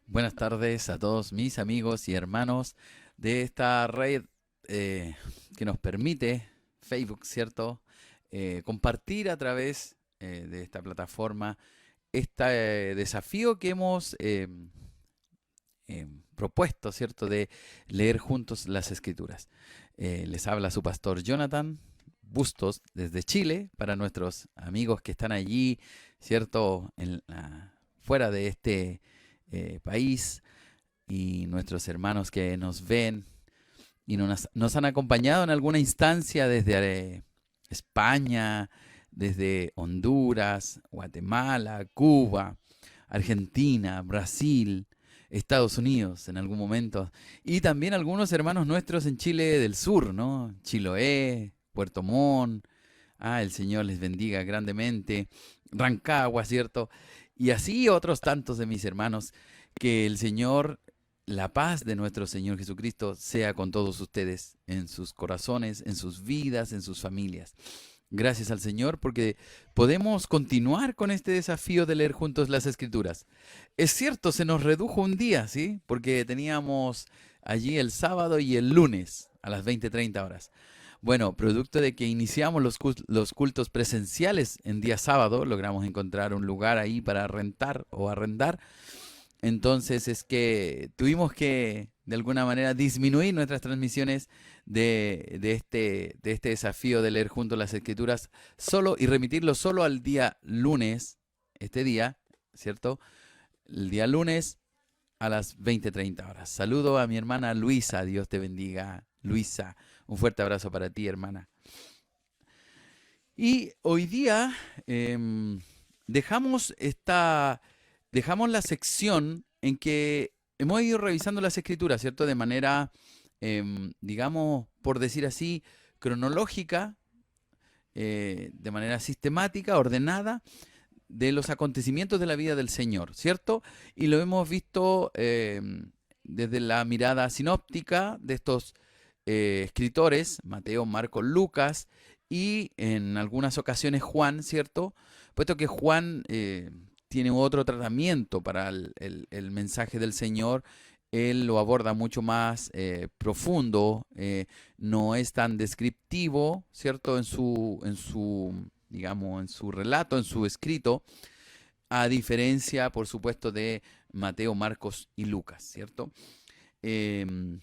Buenas tardes a todos mis amigos y hermanos de esta red que nos permite, Facebook, ¿cierto? Compartir a través de esta plataforma este desafío que hemos propuesto, ¿cierto? De leer juntos las Escrituras. Les habla su pastor Jonathan Bustos desde Chile para nuestros amigos que están allí, ¿cierto? Fuera de este país y nuestros hermanos que nos ven y nos han acompañado en alguna instancia desde España, desde Honduras, Guatemala, Cuba, Argentina, Brasil, Estados Unidos en algún momento, y también algunos hermanos nuestros en Chile del sur, ¿no? Chiloé, Puerto Montt, el Señor les bendiga grandemente, Rancagua, ¿cierto? Y así otros tantos de mis hermanos, que el Señor, la paz de nuestro Señor Jesucristo sea con todos ustedes, en sus corazones, en sus vidas, en sus familias. Gracias al Señor porque podemos continuar con este desafío de leer juntos las Escrituras. Es cierto, se nos redujo un día, ¿sí? Porque teníamos allí el sábado y el lunes a las 20:30 horas. Bueno, producto de que iniciamos los cultos presenciales en día sábado, logramos encontrar un lugar ahí para rentar o arrendar. Entonces es que tuvimos que, de alguna manera, disminuir nuestras transmisiones de este desafío de leer juntos las Escrituras solo y remitirlo solo al día lunes, este día, ¿cierto? El día lunes a las 20:30 horas. Saludo a mi hermana Luisa, Dios te bendiga, Luisa. Un fuerte abrazo para ti, hermana. Y hoy día dejamos dejamos la sección en que hemos ido revisando las escrituras, ¿cierto? De manera, digamos, por decir así, cronológica, de manera sistemática, ordenada, de los acontecimientos de la vida del Señor, ¿cierto? Y lo hemos visto desde la mirada sinóptica de estos escritores, Mateo, Marcos, Lucas, y en algunas ocasiones Juan, ¿cierto? Puesto que Juan tiene otro tratamiento para el mensaje del Señor, él lo aborda mucho más profundo, no es tan descriptivo, ¿cierto? Digamos, en su relato, en su escrito, a diferencia, por supuesto, de Mateo, Marcos y Lucas, ¿cierto? Em,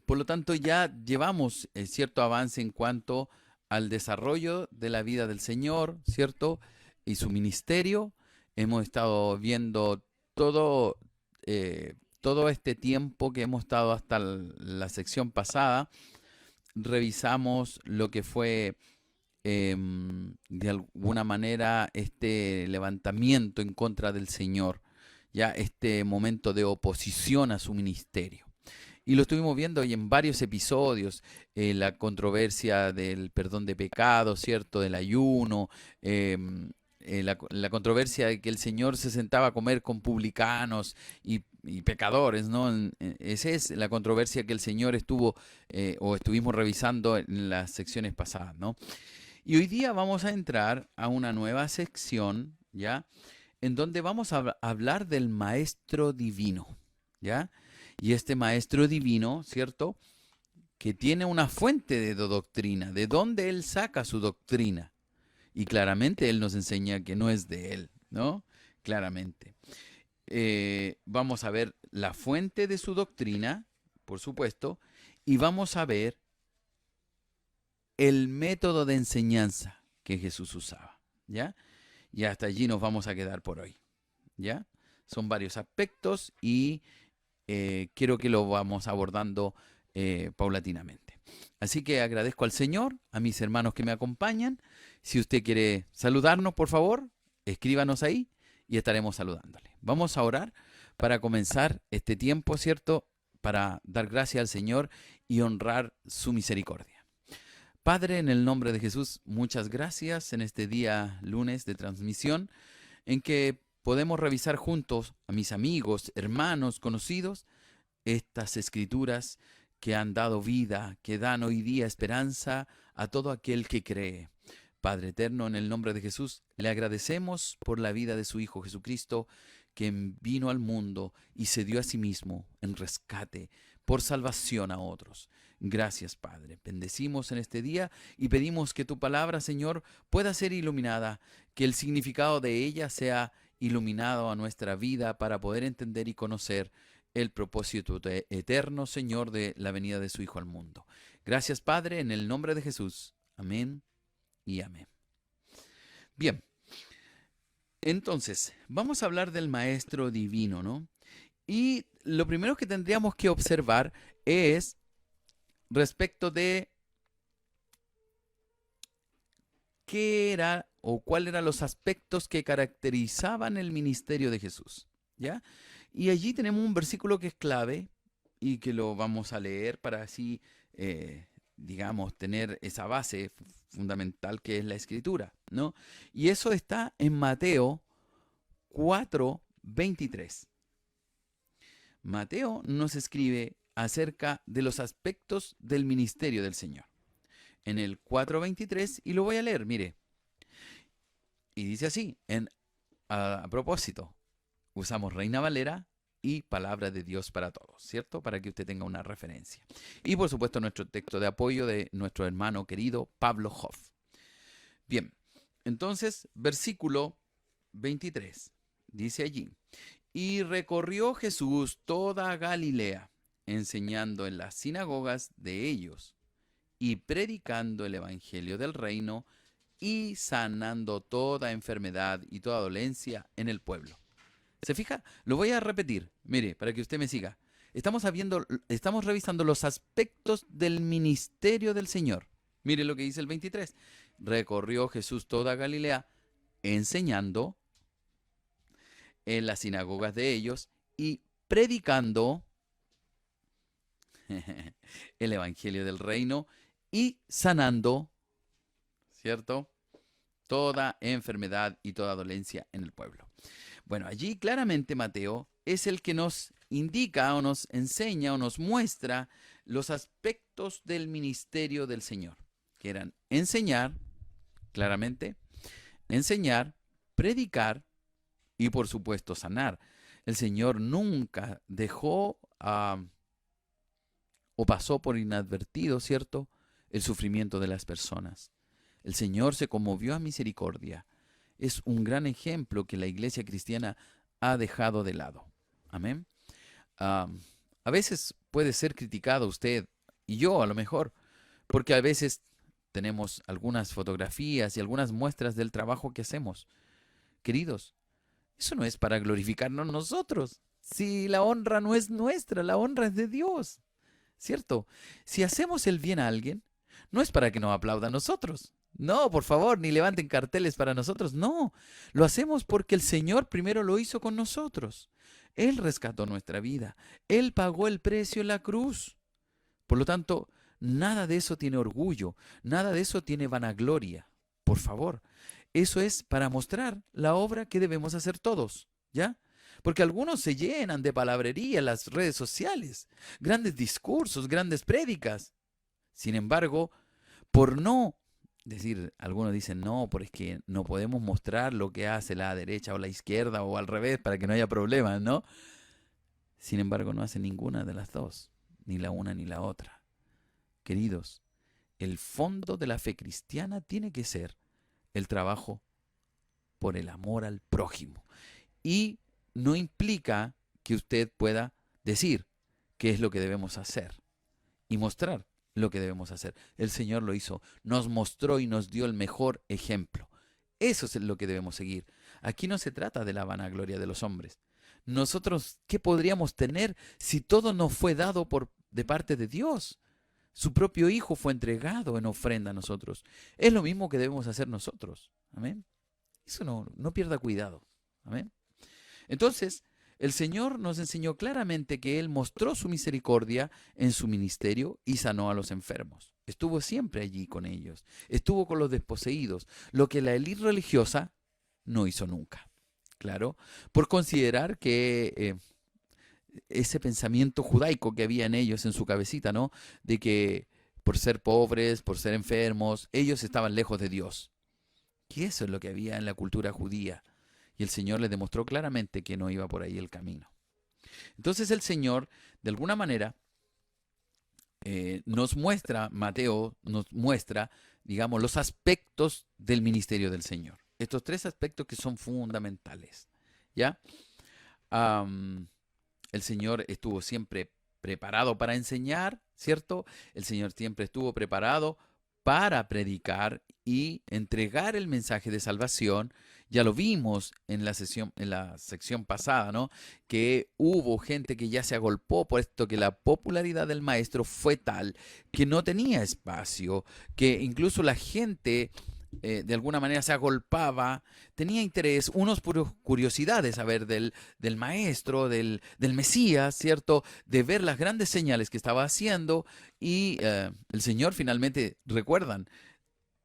por lo tanto, ya llevamos cierto avance en cuanto al desarrollo de la vida del Señor, ¿cierto? Y su ministerio. Hemos estado viendo todo, todo este tiempo que hemos estado hasta la sección pasada. Revisamos lo que fue de alguna manera este levantamiento en contra del Señor, ya este momento de oposición a su ministerio. Y lo estuvimos viendo hoy en varios episodios, la controversia del perdón de pecados, ¿cierto? Del ayuno, la controversia de que el Señor se sentaba a comer con publicanos y pecadores, ¿no? Esa es la controversia que el Señor estuvo o estuvimos revisando en las secciones pasadas, ¿no? Y hoy día vamos a entrar a una nueva sección, ¿ya? En donde vamos a hablar del maestro divino, ¿ya? Y este maestro divino, ¿cierto? Que tiene una fuente de doctrina, de dónde él saca su doctrina. Y claramente él nos enseña que no es de él, ¿no? Claramente. Vamos a ver la fuente de su doctrina, por supuesto, y vamos a ver el método de enseñanza que Jesús usaba, ¿ya? Y hasta allí nos vamos a quedar por hoy, ¿ya? Son varios aspectos y quiero que lo vamos abordando paulatinamente. Así que agradezco al Señor, a mis hermanos que me acompañan. Si usted quiere saludarnos, por favor, escríbanos ahí y estaremos saludándole. Vamos a orar para comenzar este tiempo, ¿cierto? Para dar gracias al Señor y honrar su misericordia. Padre, en el nombre de Jesús, muchas gracias en este día lunes de transmisión en que podemos revisar juntos a mis amigos, hermanos, conocidos, estas escrituras que han dado vida, que dan hoy día esperanza a todo aquel que cree. Padre eterno, en el nombre de Jesús, le agradecemos por la vida de su Hijo Jesucristo, quien vino al mundo y se dio a sí mismo en rescate, por salvación a otros. Gracias, Padre. Bendecimos en este día y pedimos que tu palabra, Señor, pueda ser iluminada, que el significado de ella sea iluminado a nuestra vida para poder entender y conocer el propósito eterno, Señor, de la venida de su Hijo al mundo. Gracias, Padre, en el nombre de Jesús. Amén y amén. Bien, entonces, vamos a hablar del Maestro Divino, ¿no? Y lo primero que tendríamos que observar es respecto de qué era o cuáles eran los aspectos que caracterizaban el ministerio de Jesús, ¿ya? Y allí tenemos un versículo que es clave y que lo vamos a leer para así, digamos, tener esa base fundamental que es la Escritura, ¿no? Y eso está en Mateo 4:23. Mateo nos escribe acerca de los aspectos del ministerio del Señor. En el 4:23, y lo voy a leer, mire. Y dice así, a propósito, usamos Reina Valera y Palabra de Dios para Todos, ¿cierto? Para que usted tenga una referencia. Y por supuesto nuestro texto de apoyo de nuestro hermano querido Pablo Hoff. Bien, entonces, versículo 23, dice allí, y recorrió Jesús toda Galilea, enseñando en las sinagogas de ellos, y predicando el evangelio del reino, y sanando toda enfermedad y toda dolencia en el pueblo. ¿Se fija? Lo voy a repetir, mire, para que usted me siga. Estamos revisando los aspectos del ministerio del Señor. Mire lo que dice el 23. Recorrió Jesús toda Galilea, enseñando en las sinagogas de ellos y predicando el evangelio del reino y sanando, ¿cierto?, toda enfermedad y toda dolencia en el pueblo. Bueno, allí claramente Mateo es el que nos indica o nos enseña o nos muestra los aspectos del ministerio del Señor, que eran enseñar, claramente, enseñar, predicar y por supuesto sanar. El Señor nunca dejó o pasó por inadvertido, ¿cierto?, el sufrimiento de las personas. El Señor se conmovió a misericordia. Es un gran ejemplo que la iglesia cristiana ha dejado de lado. Amén. A veces puede ser criticado usted y yo a lo mejor, porque a veces tenemos algunas fotografías y algunas muestras del trabajo que hacemos. Queridos, eso no es para glorificarnos nosotros. Si la honra no es nuestra, la honra es de Dios, ¿cierto? Si hacemos el bien a alguien, no es para que nos aplauda a nosotros. No, por favor, ni levanten carteles para nosotros. No, lo hacemos porque el Señor primero lo hizo con nosotros. Él rescató nuestra vida. Él pagó el precio en la cruz. Por lo tanto, nada de eso tiene orgullo, nada de eso tiene vanagloria. Por favor, eso es para mostrar la obra que debemos hacer todos, ¿ya? Porque algunos se llenan de palabrería en las redes sociales, grandes discursos, grandes prédicas. Sin embargo, por no decir, algunos dicen, no, porque es que no podemos mostrar lo que hace la derecha o la izquierda o al revés para que no haya problemas, ¿no? Sin embargo, no hace ninguna de las dos, ni la una ni la otra. Queridos, el fondo de la fe cristiana tiene que ser el trabajo por el amor al prójimo. Y no implica que usted pueda decir qué es lo que debemos hacer y mostrar lo que debemos hacer. El Señor lo hizo, nos mostró y nos dio el mejor ejemplo. Eso es lo que debemos seguir. Aquí no se trata de la vanagloria de los hombres. Nosotros, ¿qué podríamos tener si todo nos fue dado de parte de Dios? Su propio Hijo fue entregado en ofrenda a nosotros. Es lo mismo que debemos hacer nosotros. Amén. Eso no pierda cuidado. Amén. Entonces, el Señor nos enseñó claramente que Él mostró su misericordia en su ministerio y sanó a los enfermos. Estuvo siempre allí con ellos. Estuvo con los desposeídos, lo que la élite religiosa no hizo nunca. Claro, por considerar que ese pensamiento judaico que había en ellos, en su cabecita, ¿no?, de que por ser pobres, por ser enfermos, ellos estaban lejos de Dios. que eso es lo que había en la cultura judía. Y el Señor les demostró claramente que no iba por ahí el camino. Entonces el Señor, de alguna manera, nos muestra, Mateo nos muestra, digamos, los aspectos del ministerio del Señor. Estos tres aspectos que son fundamentales. ¿Ya? El Señor estuvo siempre preparado para enseñar, ¿cierto? El Señor siempre estuvo preparado para predicar y entregar el mensaje de salvación. Ya lo vimos en la sección pasada, ¿no? Que hubo gente que ya se agolpó, puesto que la popularidad del maestro fue tal que no tenía espacio, que incluso la gente de alguna manera se agolpaba, tenía interés, unos por curiosidad de saber del maestro, del Mesías, ¿cierto? De ver las grandes señales que estaba haciendo y el Señor finalmente, recuerdan,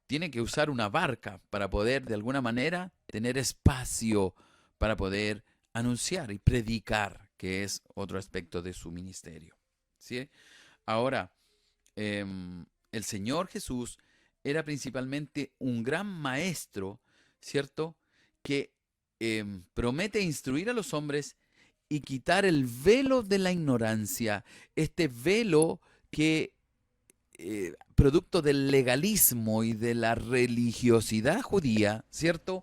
tiene que usar una barca para poder de alguna manera tener espacio para poder anunciar y predicar, que es otro aspecto de su ministerio. ¿Sí? Ahora, el Señor Jesús era principalmente un gran maestro, ¿cierto? Que promete instruir a los hombres y quitar el velo de la ignorancia, este velo que producto del legalismo y de la religiosidad judía, ¿cierto?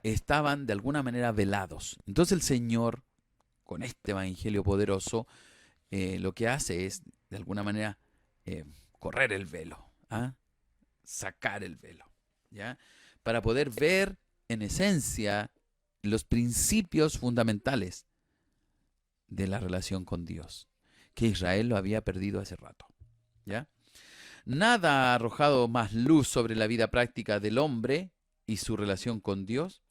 Estaban de alguna manera velados. Entonces el Señor, con este evangelio poderoso, lo que hace es, de alguna manera, correr el velo, ¿ah? Sacar el velo, ¿ya? Para poder ver en esencia los principios fundamentales de la relación con Dios, que Israel lo había perdido hace rato, ¿ya? Nada ha arrojado más luz sobre la vida práctica del hombre y su relación con Dios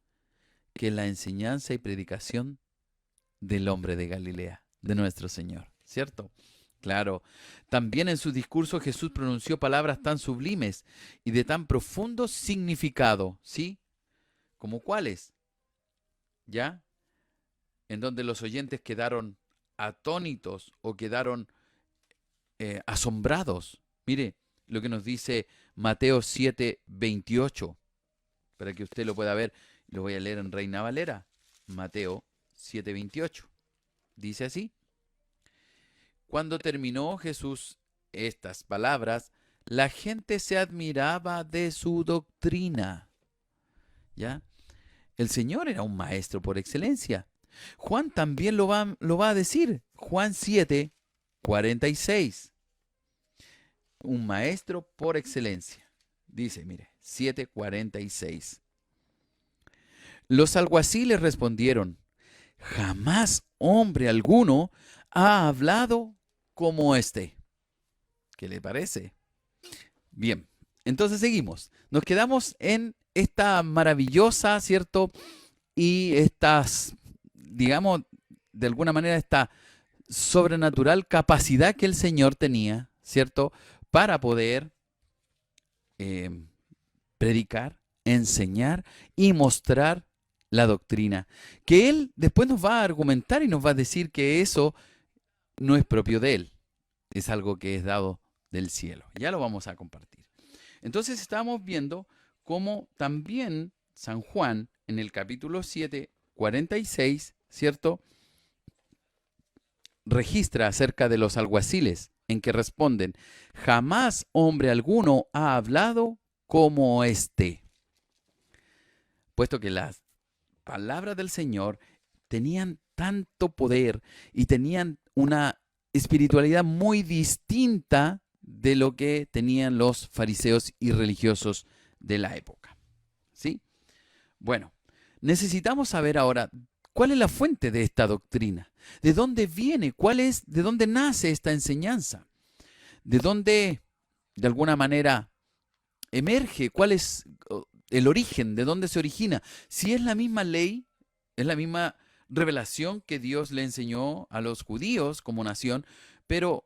que la enseñanza y predicación del hombre de Galilea, de nuestro Señor, ¿cierto? Claro, también en su discurso Jesús pronunció palabras tan sublimes y de tan profundo significado, ¿sí? ¿Como cuáles? ¿Ya? En donde los oyentes quedaron atónitos o quedaron asombrados. Mire lo que nos dice Mateo 7:28, para que usted lo pueda ver. Lo voy a leer en Reina Valera. Mateo 7:28. Dice así: Cuando terminó Jesús estas palabras, la gente se admiraba de su doctrina. ¿Ya? El Señor era un maestro por excelencia. Juan también lo va a decir. Juan 7:46. Un maestro por excelencia. Dice, mire, 7:46. Los alguaciles respondieron: jamás hombre alguno ha hablado como este. ¿Qué le parece? Bien, entonces seguimos. Nos quedamos en esta maravillosa, ¿cierto? Y estas, digamos, de alguna manera, esta sobrenatural capacidad que el Señor tenía, ¿cierto? Para poder predicar, enseñar y mostrar la doctrina. Que Él después nos va a argumentar y nos va a decir que eso no es propio de Él. Es algo que es dado del cielo. Ya lo vamos a compartir. Entonces estamos viendo cómo también San Juan en el capítulo 7:46, ¿cierto? Registra acerca de los alguaciles en que responden: jamás hombre alguno ha hablado como este. Puesto que las palabras del Señor tenían tanto poder y tenían una espiritualidad muy distinta de lo que tenían los fariseos y religiosos de la época. ¿Sí? Bueno, necesitamos saber ahora cuál es la fuente de esta doctrina, de dónde viene, de dónde nace esta enseñanza, de dónde, de alguna manera, emerge, cuál es el origen, de dónde se origina. Si es la misma ley, es la misma revelación que Dios le enseñó a los judíos como nación, pero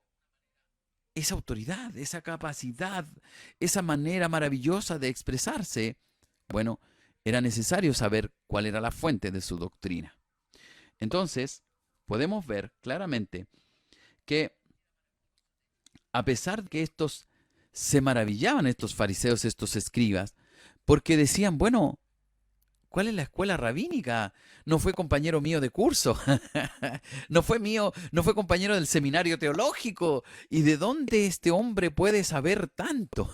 esa autoridad, esa capacidad, esa manera maravillosa de expresarse, bueno, era necesario saber cuál era la fuente de su doctrina. Entonces, podemos ver claramente que a pesar de que estos se maravillaban, estos fariseos, estos escribas, porque decían, bueno, ¿cuál es la escuela rabínica? No fue compañero mío de curso, no fue compañero del seminario teológico. ¿Y de dónde este hombre puede saber tanto?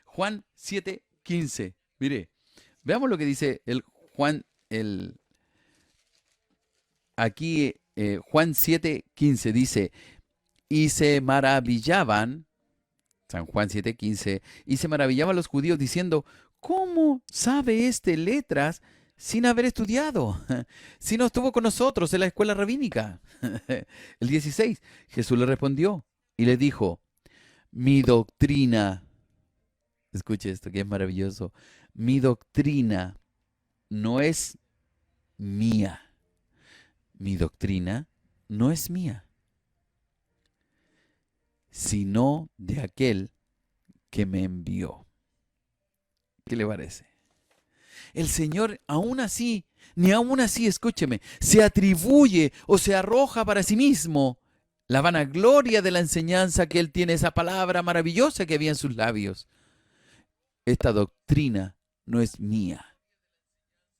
Juan 7:15. Mire, veamos lo que dice el Juan, aquí Juan 7:15 dice, y se maravillaban, San Juan 7:15, y se maravillaban los judíos diciendo, ¿cómo sabe este letras sin haber estudiado? Si no estuvo con nosotros en la escuela rabínica. El 16, Jesús le respondió y le dijo, mi doctrina, escuche esto que es maravilloso, mi doctrina no es mía. Mi doctrina no es mía, sino de aquel que me envió. ¿Qué le parece? El Señor aún así, ni aún así, escúcheme, se atribuye o se arroja para sí mismo la vanagloria de la enseñanza que Él tiene, esa palabra maravillosa que había en sus labios. Esta doctrina no es mía,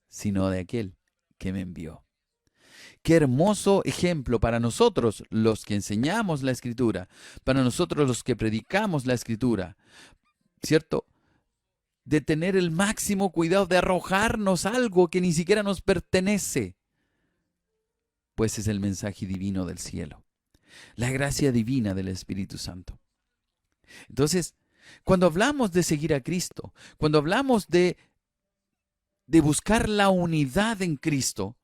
sino de aquel que me envió. Qué hermoso ejemplo para nosotros los que enseñamos la Escritura, para nosotros los que predicamos la Escritura, ¿cierto? De tener el máximo cuidado de arrojarnos algo que ni siquiera nos pertenece, pues es el mensaje divino del cielo, la gracia divina del Espíritu Santo. Entonces, cuando hablamos de seguir a Cristo, cuando hablamos de buscar la unidad en Cristo,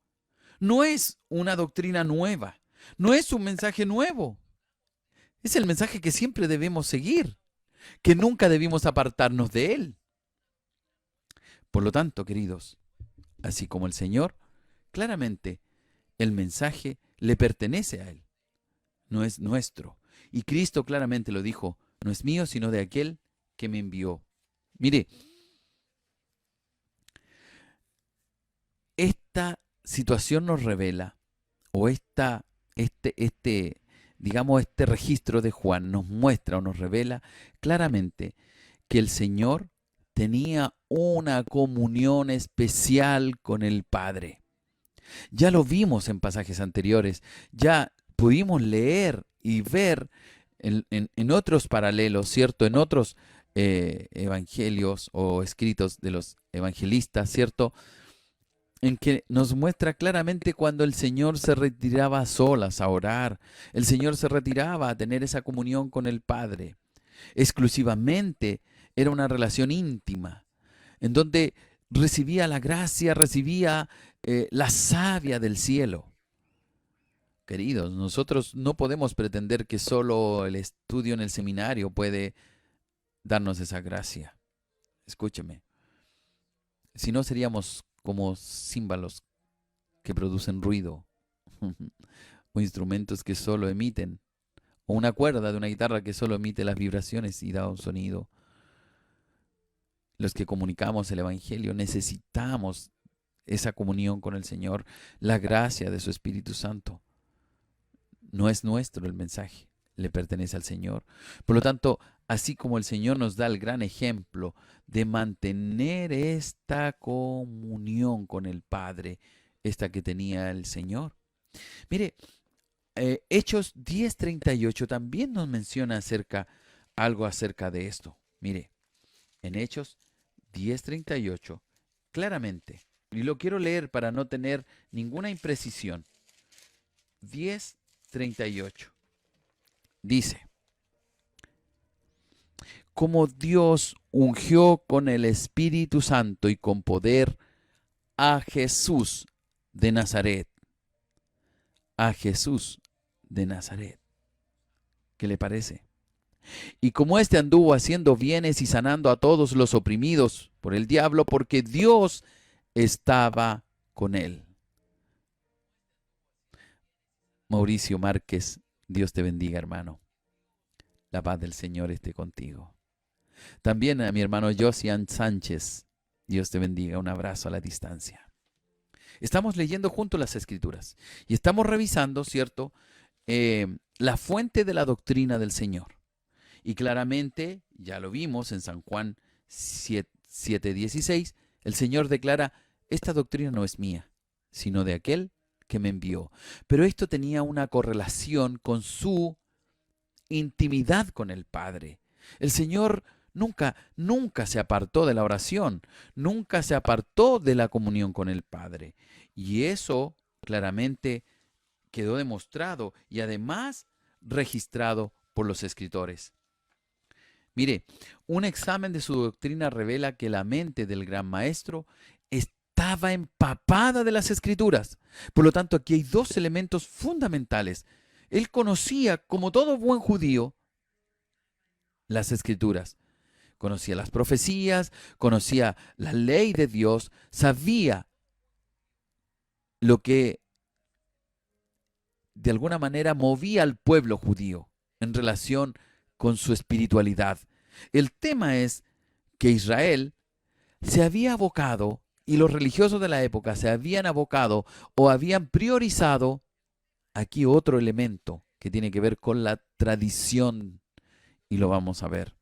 no es una doctrina nueva, no es un mensaje nuevo, es el mensaje que siempre debemos seguir, que nunca debimos apartarnos de él. Por lo tanto, queridos, así como el Señor, claramente el mensaje le pertenece a Él, no es nuestro. Y Cristo claramente lo dijo, no es mío, sino de aquel que me envió. Mire, esta situación nos revela, o digamos, este registro de Juan nos muestra o nos revela claramente que el Señor tenía una comunión especial con el Padre. Ya lo vimos en pasajes anteriores, ya pudimos leer y ver en otros paralelos, ¿cierto? En otros evangelios o escritos de los evangelistas, ¿cierto? En que nos muestra claramente cuando el Señor se retiraba a solas a orar, el Señor se retiraba a tener esa comunión con el Padre. Exclusivamente era una relación íntima, en donde recibía la gracia, recibía la savia del cielo. Queridos, nosotros no podemos pretender que solo el estudio en el seminario puede darnos esa gracia. Escúcheme, si no seríamos como címbalos que producen ruido, o instrumentos que solo emiten, o una cuerda de una guitarra que solo emite las vibraciones y da un sonido. Los que comunicamos el Evangelio necesitamos esa comunión con el Señor, la gracia de su Espíritu Santo. No es nuestro el mensaje, le pertenece al Señor. Por lo tanto, así como el Señor nos da el gran ejemplo de mantener esta comunión con el Padre, esta que tenía el Señor. Mire, Hechos 10:38 también nos menciona algo acerca de esto. Mire, en Hechos 10:38, claramente, y lo quiero leer para no tener ninguna imprecisión. 10:38 dice, como Dios ungió con el Espíritu Santo y con poder a Jesús de Nazaret. A Jesús de Nazaret. ¿Qué le parece? Y como éste anduvo haciendo bienes y sanando a todos los oprimidos por el diablo, porque Dios estaba con él. Mauricio Márquez, Dios te bendiga, hermano. La paz del Señor esté contigo. También a mi hermano Josian Sánchez, Dios te bendiga, un abrazo a la distancia. Estamos leyendo juntos las Escrituras y estamos revisando, ¿cierto?, la fuente de la doctrina del Señor. Y claramente, ya lo vimos en San Juan 7:16, el Señor declara, esta doctrina no es mía, sino de aquel que me envió. Pero esto tenía una correlación con su intimidad con el Padre. El Señor nunca se apartó de la oración, nunca se apartó de la comunión con el Padre. Y eso claramente quedó demostrado y además registrado por los escritores. Mire, un examen de su doctrina revela que la mente del gran maestro estaba empapada de las escrituras. Por lo tanto, aquí hay dos elementos fundamentales. Él conocía, como todo buen judío, las escrituras. Conocía las profecías, conocía la ley de Dios, sabía lo que de alguna manera movía al pueblo judío en relación con su espiritualidad. El tema es que Israel se había abocado y los religiosos de la época se habían abocado o habían priorizado aquí otro elemento que tiene que ver con la tradición y lo vamos a ver.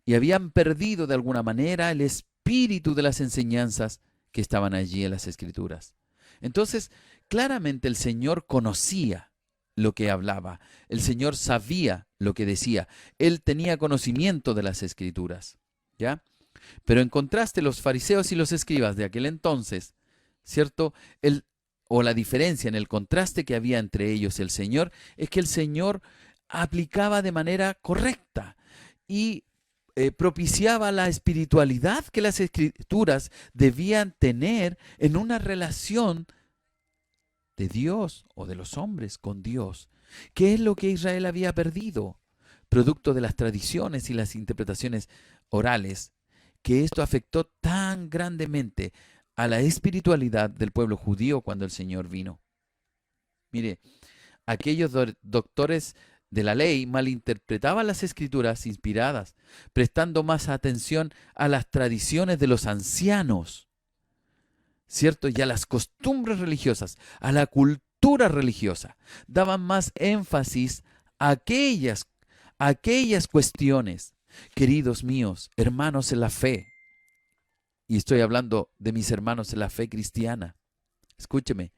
Y habían perdido de alguna manera el espíritu de las enseñanzas que estaban allí en las Escrituras. Entonces, claramente el Señor conocía lo que hablaba, el Señor sabía lo que decía, Él tenía conocimiento de las Escrituras, ¿ya? Pero en contraste, los fariseos y los escribas de aquel entonces, ¿cierto? O la diferencia en el contraste que había entre ellos y el Señor, es que el Señor aplicaba de manera correcta y propiciaba la espiritualidad que las Escrituras debían tener en una relación de Dios o de los hombres con Dios. ¿Qué es lo que Israel había perdido? Producto de las tradiciones y las interpretaciones orales, que esto afectó tan grandemente a la espiritualidad del pueblo judío cuando el Señor vino. Mire, aquellos doctores de la ley malinterpretaban las escrituras inspiradas, prestando más atención a las tradiciones de los ancianos, ¿cierto? Y a las costumbres religiosas, a la cultura religiosa. Daban más énfasis a aquellas cuestiones. Queridos míos, hermanos en la fe, y estoy hablando de mis hermanos en la fe cristiana, escúcheme,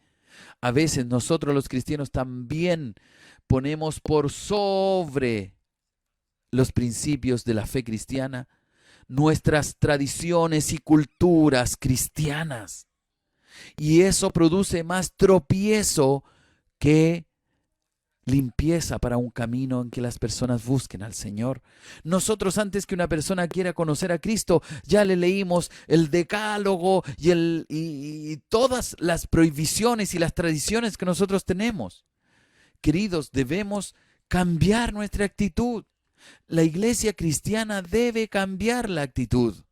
a veces nosotros los cristianos también ponemos por sobre los principios de la fe cristiana nuestras tradiciones y culturas cristianas. Y eso produce más tropiezo que limpieza para un camino en que las personas busquen al Señor. Nosotros, antes que una persona quiera conocer a Cristo, ya le leímos el decálogo y todas las prohibiciones y las tradiciones que nosotros tenemos. Queridos, debemos cambiar nuestra actitud. La iglesia cristiana debe cambiar la actitud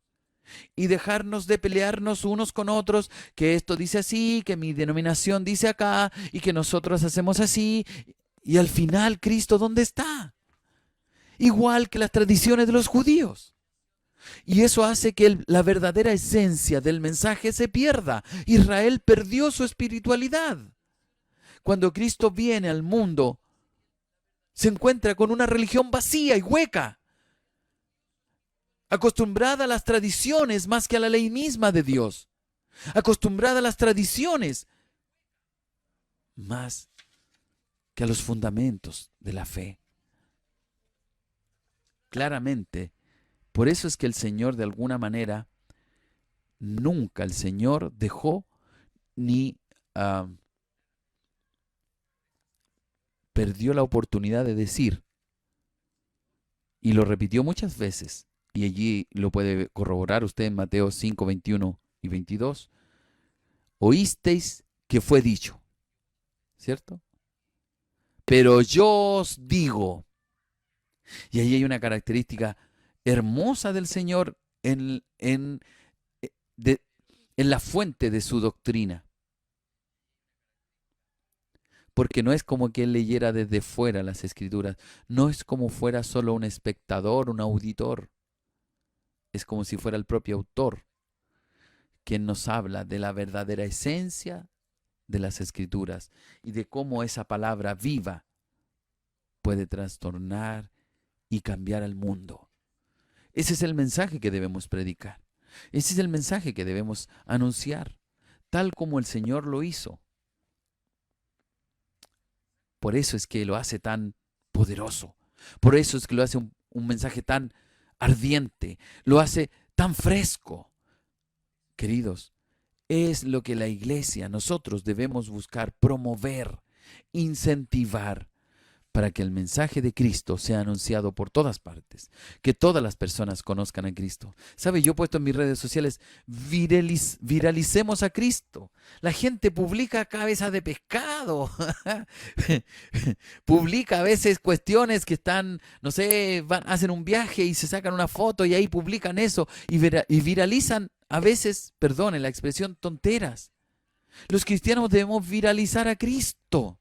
y dejarnos de pelearnos unos con otros, que esto dice así, que mi denominación dice acá y que nosotros hacemos así. Y al final, Cristo, ¿dónde está? Igual que las tradiciones de los judíos. Y eso hace que la verdadera esencia del mensaje se pierda. Israel perdió su espiritualidad. Cuando Cristo viene al mundo, se encuentra con una religión vacía y hueca, acostumbrada a las tradiciones más que a la ley misma de Dios, acostumbrada a las tradiciones más que a los fundamentos de la fe. Claramente, por eso es que el Señor, de alguna manera, nunca el Señor dejó ni perdió la oportunidad de decir, y lo repitió muchas veces, y allí lo puede corroborar usted en Mateo 5, 21 y 22, oísteis que fue dicho, ¿cierto? Pero yo os digo, y ahí hay una característica hermosa del Señor en la fuente de su doctrina. Porque no es como que él leyera desde fuera las Escrituras, no es como fuera solo un espectador, un auditor, es como si fuera el propio autor quien nos habla de la verdadera esencia de las Escrituras y de cómo esa palabra viva puede trastornar y cambiar al mundo. Ese es el mensaje que debemos predicar. Ese es el mensaje que debemos anunciar, tal como el Señor lo hizo. Por eso es que lo hace tan poderoso. Por eso es que lo hace un mensaje tan ardiente. Lo hace tan fresco. Queridos, es lo que la iglesia, nosotros debemos buscar, promover, incentivar, para que el mensaje de Cristo sea anunciado por todas partes, que todas las personas conozcan a Cristo. ¿Sabe? Yo he puesto en mis redes sociales, viralicemos a Cristo. La gente publica cabeza de pescado, publica a veces cuestiones que están, no sé, hacen un viaje y se sacan una foto y ahí publican eso y viralizan a veces, perdonen la expresión, tonteras. Los cristianos debemos viralizar a Cristo.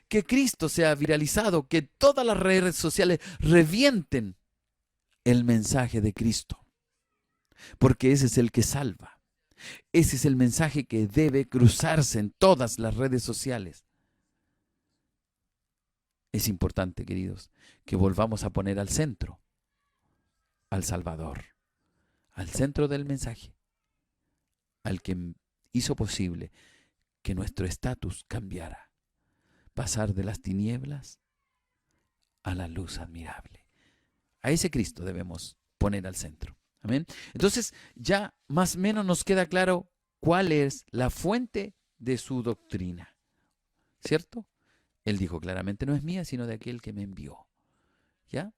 Que Cristo sea viralizado, que todas las redes sociales revienten el mensaje de Cristo, porque ese es el que salva. Ese es el mensaje que debe cruzarse en todas las redes sociales. Es importante, queridos, que volvamos a poner al centro al Salvador, al centro del mensaje, al que hizo posible que nuestro estatus cambiara. Pasar de las tinieblas a la luz admirable. A ese Cristo debemos poner al centro. Amén. Entonces, ya más o menos nos queda claro cuál es la fuente de su doctrina. ¿Cierto? Él dijo claramente, no es mía, sino de aquel que me envió. ¿Ya?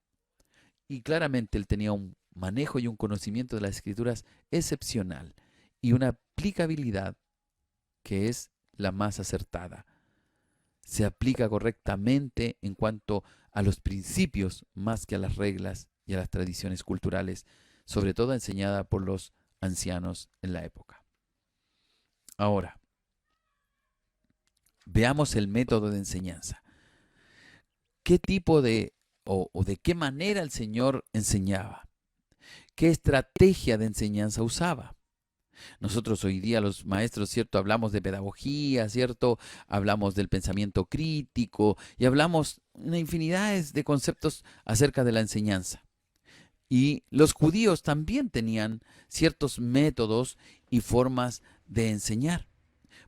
Y claramente él tenía un manejo y un conocimiento de las Escrituras excepcional y una aplicabilidad que es la más acertada. Se aplica correctamente en cuanto a los principios más que a las reglas y a las tradiciones culturales, sobre todo enseñada por los ancianos en la época. Ahora, veamos el método de enseñanza. ¿Qué tipo de o de qué manera el Señor enseñaba? ¿Qué estrategia de enseñanza usaba? Nosotros hoy día los maestros, ¿cierto? Hablamos de pedagogía, ¿cierto? Hablamos del pensamiento crítico y hablamos una infinidad de conceptos acerca de la enseñanza. Y los judíos también tenían ciertos métodos y formas de enseñar.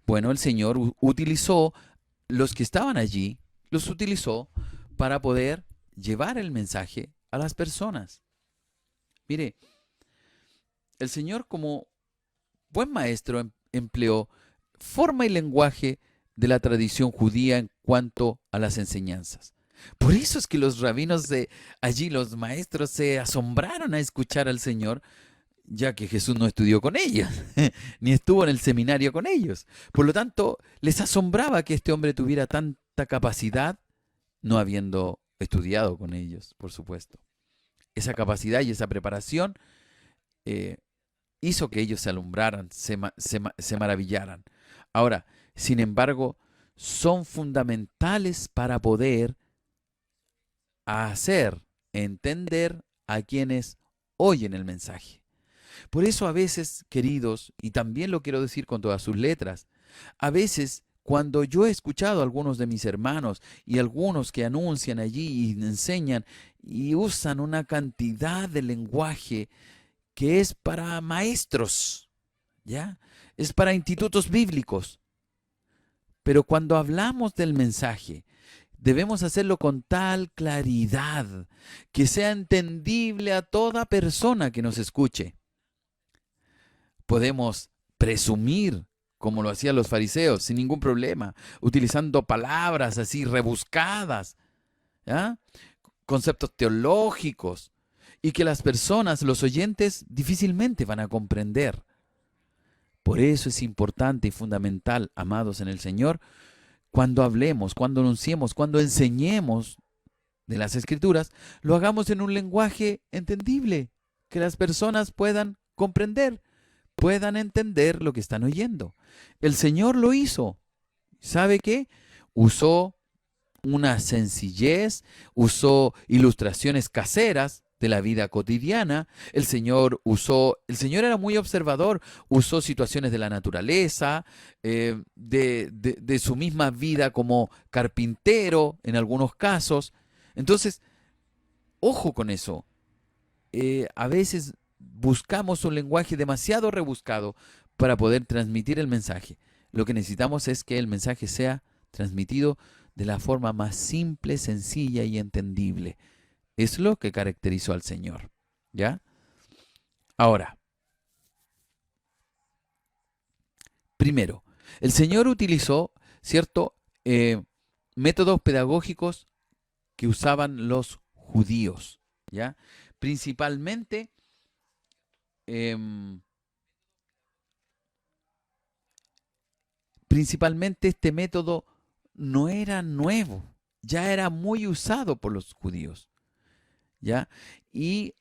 Bueno, el Señor utilizó los que estaban allí, los utilizó para poder llevar el mensaje a las personas. Mire, el Señor como buen maestro empleó forma y lenguaje de la tradición judía en cuanto a las enseñanzas. Por eso es que los rabinos de allí, los maestros, se asombraron a escuchar al Señor, ya que Jesús no estudió con ellos, ni estuvo en el seminario con ellos. Por lo tanto, les asombraba que este hombre tuviera tanta capacidad, no habiendo estudiado con ellos, por supuesto. Esa capacidad y esa preparación hizo que ellos se alumbraran, se maravillaran. Ahora, sin embargo, son fundamentales para poder hacer entender a quienes oyen el mensaje. Por eso a veces, queridos, y también lo quiero decir con todas sus letras, a veces cuando yo he escuchado a algunos de mis hermanos y algunos que anuncian allí y enseñan y usan una cantidad de lenguaje que es para maestros, ¿ya? Es para institutos bíblicos. Pero cuando hablamos del mensaje, debemos hacerlo con tal claridad que sea entendible a toda persona que nos escuche. Podemos presumir, como lo hacían los fariseos, sin ningún problema, utilizando palabras así rebuscadas, ¿ya? Conceptos teológicos, y que las personas, los oyentes, difícilmente van a comprender. Por eso es importante y fundamental, amados en el Señor, cuando hablemos, cuando anunciemos, cuando enseñemos de las Escrituras, lo hagamos en un lenguaje entendible, que las personas puedan comprender, puedan entender lo que están oyendo. El Señor lo hizo. ¿Sabe qué? Usó una sencillez, usó ilustraciones caseras de la vida cotidiana. El Señor era muy observador, usó situaciones de la naturaleza, de su misma vida como carpintero en algunos casos. Entonces, ojo con eso. a veces buscamos un lenguaje demasiado rebuscado para poder transmitir el mensaje. Lo que necesitamos es que el mensaje sea transmitido de la forma más simple, sencilla y entendible. Es lo que caracterizó al Señor. ¿Ya? Ahora, primero, el Señor utilizó, ¿cierto?, métodos pedagógicos que usaban los judíos, ¿ya? Principalmente, em, principalmente este método no era nuevo, ya era muy usado por los judíos, ¿ya? Y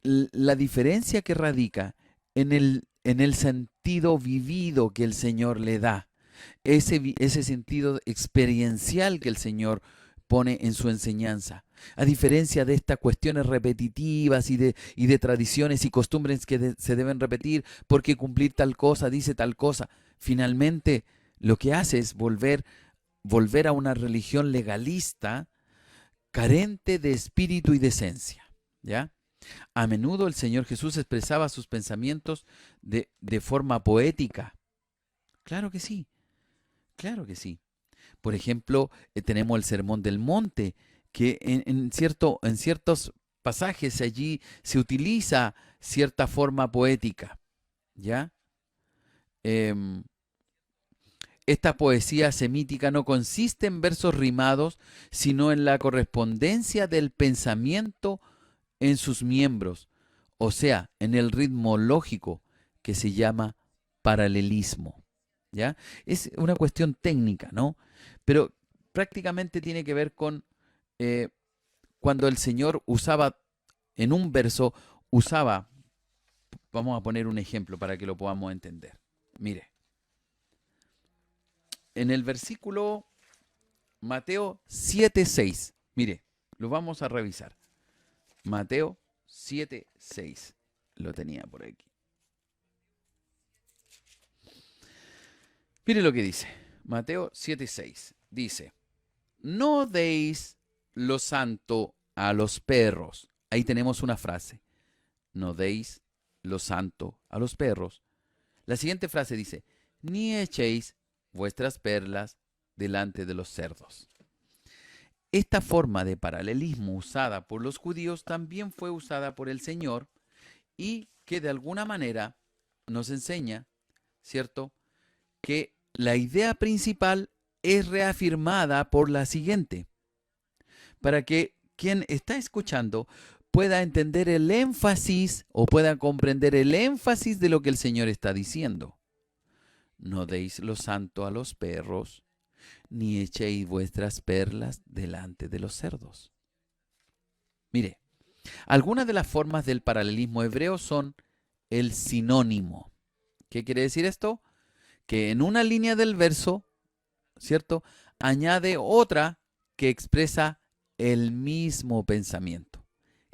la diferencia que radica en el sentido vivido que el Señor le da, ese sentido experiencial que el Señor pone en su enseñanza. A diferencia de estas cuestiones repetitivas y de tradiciones y costumbres que se deben repetir porque cumplir tal cosa dice tal cosa, finalmente lo que hace es volver a una religión legalista carente de espíritu y de esencia. ¿Ya? A menudo el Señor Jesús expresaba sus pensamientos de forma poética. Claro que sí, claro que sí. Por ejemplo, tenemos el Sermón del Monte, que en ciertos pasajes allí se utiliza cierta forma poética. ¿Ya? Em, Esta poesía semítica no consiste en versos rimados, sino en la correspondencia del pensamiento en sus miembros, o sea, en el ritmo lógico que se llama paralelismo. ¿Ya? Es una cuestión técnica, ¿no? Pero prácticamente tiene que ver con eh, cuando el Señor usaba, en un verso, usaba, vamos a poner un ejemplo para que lo podamos entender. Mire, en el versículo Mateo 7:6, mire, lo vamos a revisar. Mateo 7:6, lo tenía por aquí. Mire lo que dice. Mateo 7:6 dice, no deis lo santo a los perros. Ahí tenemos una frase. No deis lo santo a los perros. La siguiente frase dice, ni echéis vuestras perlas delante de los cerdos. Esta forma de paralelismo usada por los judíos también fue usada por el Señor y que de alguna manera nos enseña, ¿cierto?, que la idea principal es reafirmada por la siguiente, para que quien está escuchando pueda entender el énfasis o pueda comprender el énfasis de lo que el Señor está diciendo. No deis lo santo a los perros, ni echéis vuestras perlas delante de los cerdos. Mire, algunas de las formas del paralelismo hebreo son el sinónimo. ¿Qué quiere decir esto? Que en una línea del verso, ¿cierto?, añade otra que expresa el mismo pensamiento,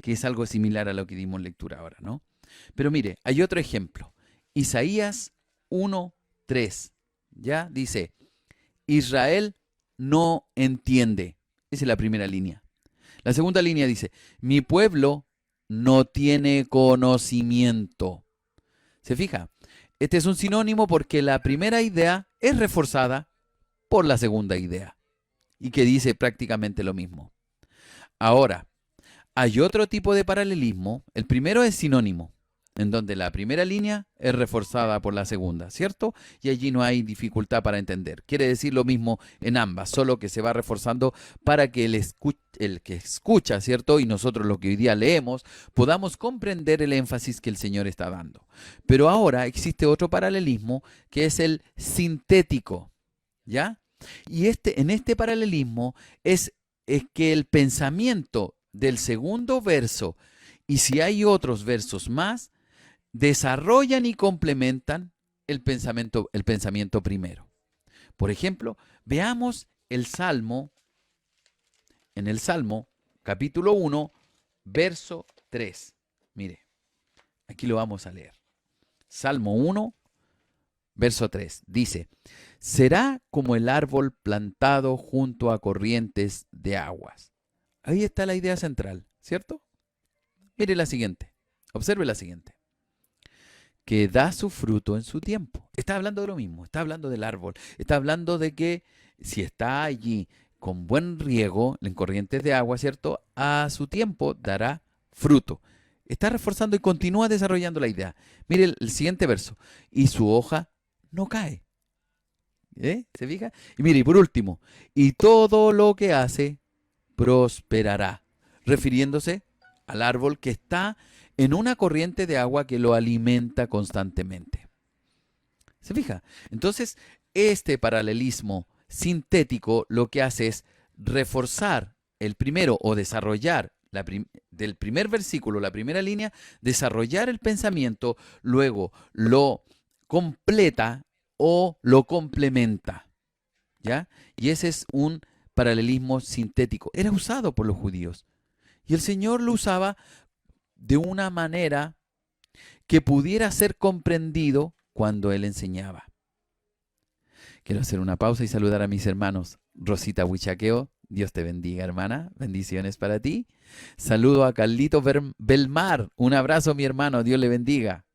que es algo similar a lo que dimos lectura ahora, ¿no? Pero mire, hay otro ejemplo. Isaías 1:3, ¿ya? Dice, Israel no entiende. Esa es la primera línea. La segunda línea dice, mi pueblo no tiene conocimiento. ¿Se fija? Este es un sinónimo porque la primera idea es reforzada por la segunda idea y que dice prácticamente lo mismo. Ahora, hay otro tipo de paralelismo. El primero es sinónimo, en donde la primera línea es reforzada por la segunda, ¿cierto? Y allí no hay dificultad para entender. Quiere decir lo mismo en ambas, solo que se va reforzando para que el que escucha, ¿cierto? Y nosotros los que hoy día leemos, podamos comprender el énfasis que el Señor está dando. Pero ahora existe otro paralelismo que es el sintético, ¿ya? Y en este paralelismo es que el pensamiento del segundo verso, y si hay otros versos más, desarrollan y complementan el pensamiento primero. Por ejemplo, veamos el Salmo, en el Salmo, capítulo 1, verso 3. Mire, aquí lo vamos a leer. Salmo 1, verso 3. Dice, será como el árbol plantado junto a corrientes de aguas. Ahí está la idea central, ¿cierto? Mire la siguiente, observe la siguiente. Que da su fruto en su tiempo. Está hablando de lo mismo, está hablando del árbol, está hablando de que si está allí con buen riego, en corrientes de agua, ¿cierto? A su tiempo dará fruto. Está reforzando y continúa desarrollando la idea. Mire el siguiente verso. Y su hoja no cae. ¿Se fija? Y mire, y por último, y todo lo que hace prosperará. Refiriéndose al árbol que está en una corriente de agua que lo alimenta constantemente. ¿Se fija? Entonces, este paralelismo sintético lo que hace es reforzar el primero o desarrollar del primer versículo, la primera línea, desarrollar el pensamiento, luego lo completa o lo complementa. ¿Ya? Y ese es un paralelismo sintético. Era usado por los judíos. Y el Señor lo usaba de una manera que pudiera ser comprendido cuando Él enseñaba. Quiero hacer una pausa y saludar a mis hermanos. Rosita Huichaqueo, Dios te bendiga, hermana. Bendiciones para ti. Saludo a Carlito Belmar. Un abrazo, mi hermano. Dios le bendiga.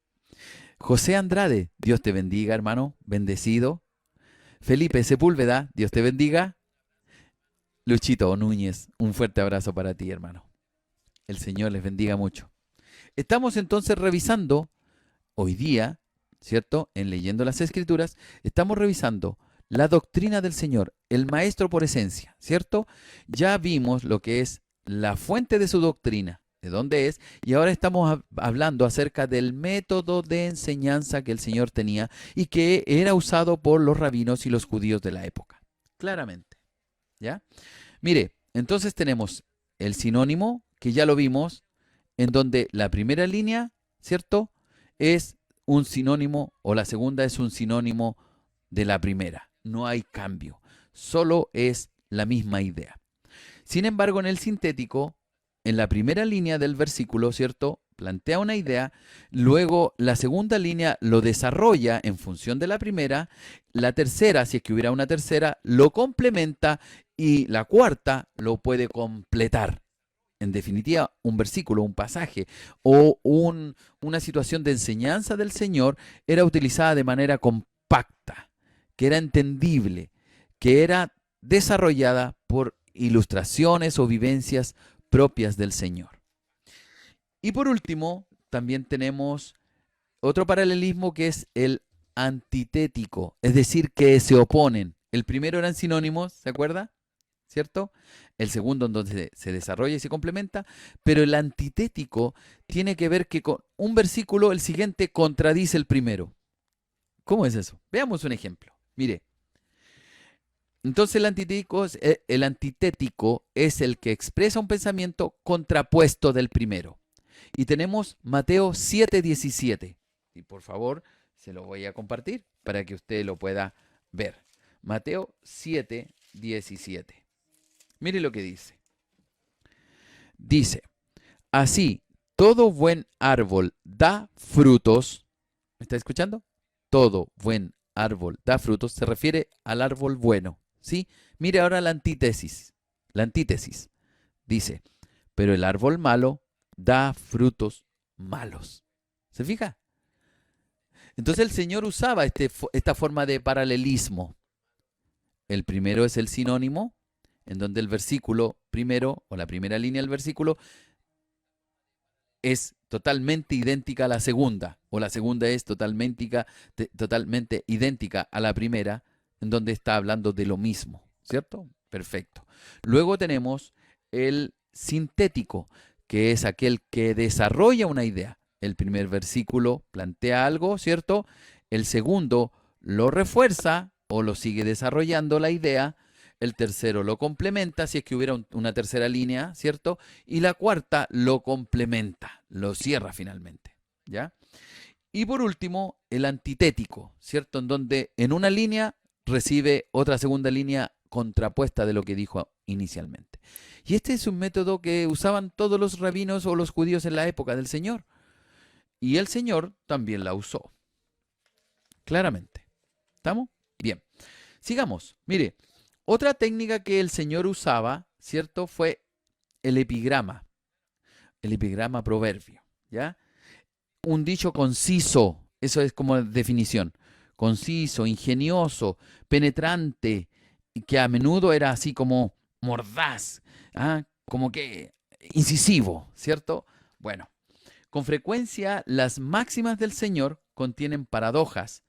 José Andrade, Dios te bendiga, hermano. Bendecido. Felipe Sepúlveda, Dios te bendiga. Luchito Núñez, un fuerte abrazo para ti, hermano. El Señor les bendiga mucho. Estamos entonces revisando hoy día, ¿cierto? En Leyendo las Escrituras, estamos revisando la doctrina del Señor, el Maestro por esencia, ¿cierto? Ya vimos lo que es la fuente de su doctrina, de dónde es, y ahora estamos hablando acerca del método de enseñanza que el Señor tenía y que era usado por los rabinos y los judíos de la época. Claramente, ¿ya? Mire, entonces tenemos el sinónimo, que ya lo vimos, en donde la primera línea, ¿cierto?, es un sinónimo, o la segunda es un sinónimo de la primera. No hay cambio, solo es la misma idea. Sin embargo, en el sintético, en la primera línea del versículo, ¿cierto?, plantea una idea, luego la segunda línea lo desarrolla en función de la primera, la tercera, si es que hubiera una tercera, lo complementa y la cuarta lo puede completar. En definitiva, un versículo, un pasaje o una situación de enseñanza del Señor era utilizada de manera compacta, que era entendible, que era desarrollada por ilustraciones o vivencias propias del Señor. Y por último, también tenemos otro paralelismo que es el antitético, es decir, que se oponen. El primero eran sinónimos, ¿se acuerda? ¿Cierto? El segundo en donde se desarrolla y se complementa, pero el antitético tiene que ver que con un versículo el siguiente contradice el primero. ¿Cómo es eso? Veamos un ejemplo. Mire, entonces el antitético es el que expresa un pensamiento contrapuesto del primero. Y tenemos Mateo 7:17. Y por favor, se lo voy a compartir para que usted lo pueda ver. Mateo 7:17. Mire lo que dice. Dice, así, todo buen árbol da frutos. ¿Me está escuchando? Todo buen árbol da frutos. Se refiere al árbol bueno, ¿sí? Mire ahora la antítesis. La antítesis. Dice, pero el árbol malo da frutos malos. ¿Se fija? Entonces el Señor usaba esta forma de paralelismo. El primero es el sinónimo, en donde el versículo primero, o la primera línea del versículo, es totalmente idéntica a la segunda, o la segunda es totalmente idéntica a la primera, en donde está hablando de lo mismo, ¿cierto? Perfecto. Luego tenemos el sintético, que es aquel que desarrolla una idea. El primer versículo plantea algo, ¿cierto? El segundo lo refuerza o lo sigue desarrollando la idea. El tercero lo complementa, si es que hubiera una tercera línea, ¿cierto? Y la cuarta lo complementa, lo cierra finalmente, ¿ya? Y por último, el antitético, ¿cierto? En donde en una línea recibe otra segunda línea contrapuesta de lo que dijo inicialmente. Y este es un método que usaban todos los rabinos o los judíos en la época del Señor. Y el Señor también la usó. Claramente. ¿Estamos? Bien. Sigamos. Mire, otra técnica que el Señor usaba, ¿cierto? Fue el epigrama proverbio, ¿ya? Un dicho conciso, eso es como definición, conciso, ingenioso, penetrante, y que a menudo era así como mordaz, ¿ah? Como que incisivo, ¿cierto? Bueno, con frecuencia las máximas del Señor contienen paradojas,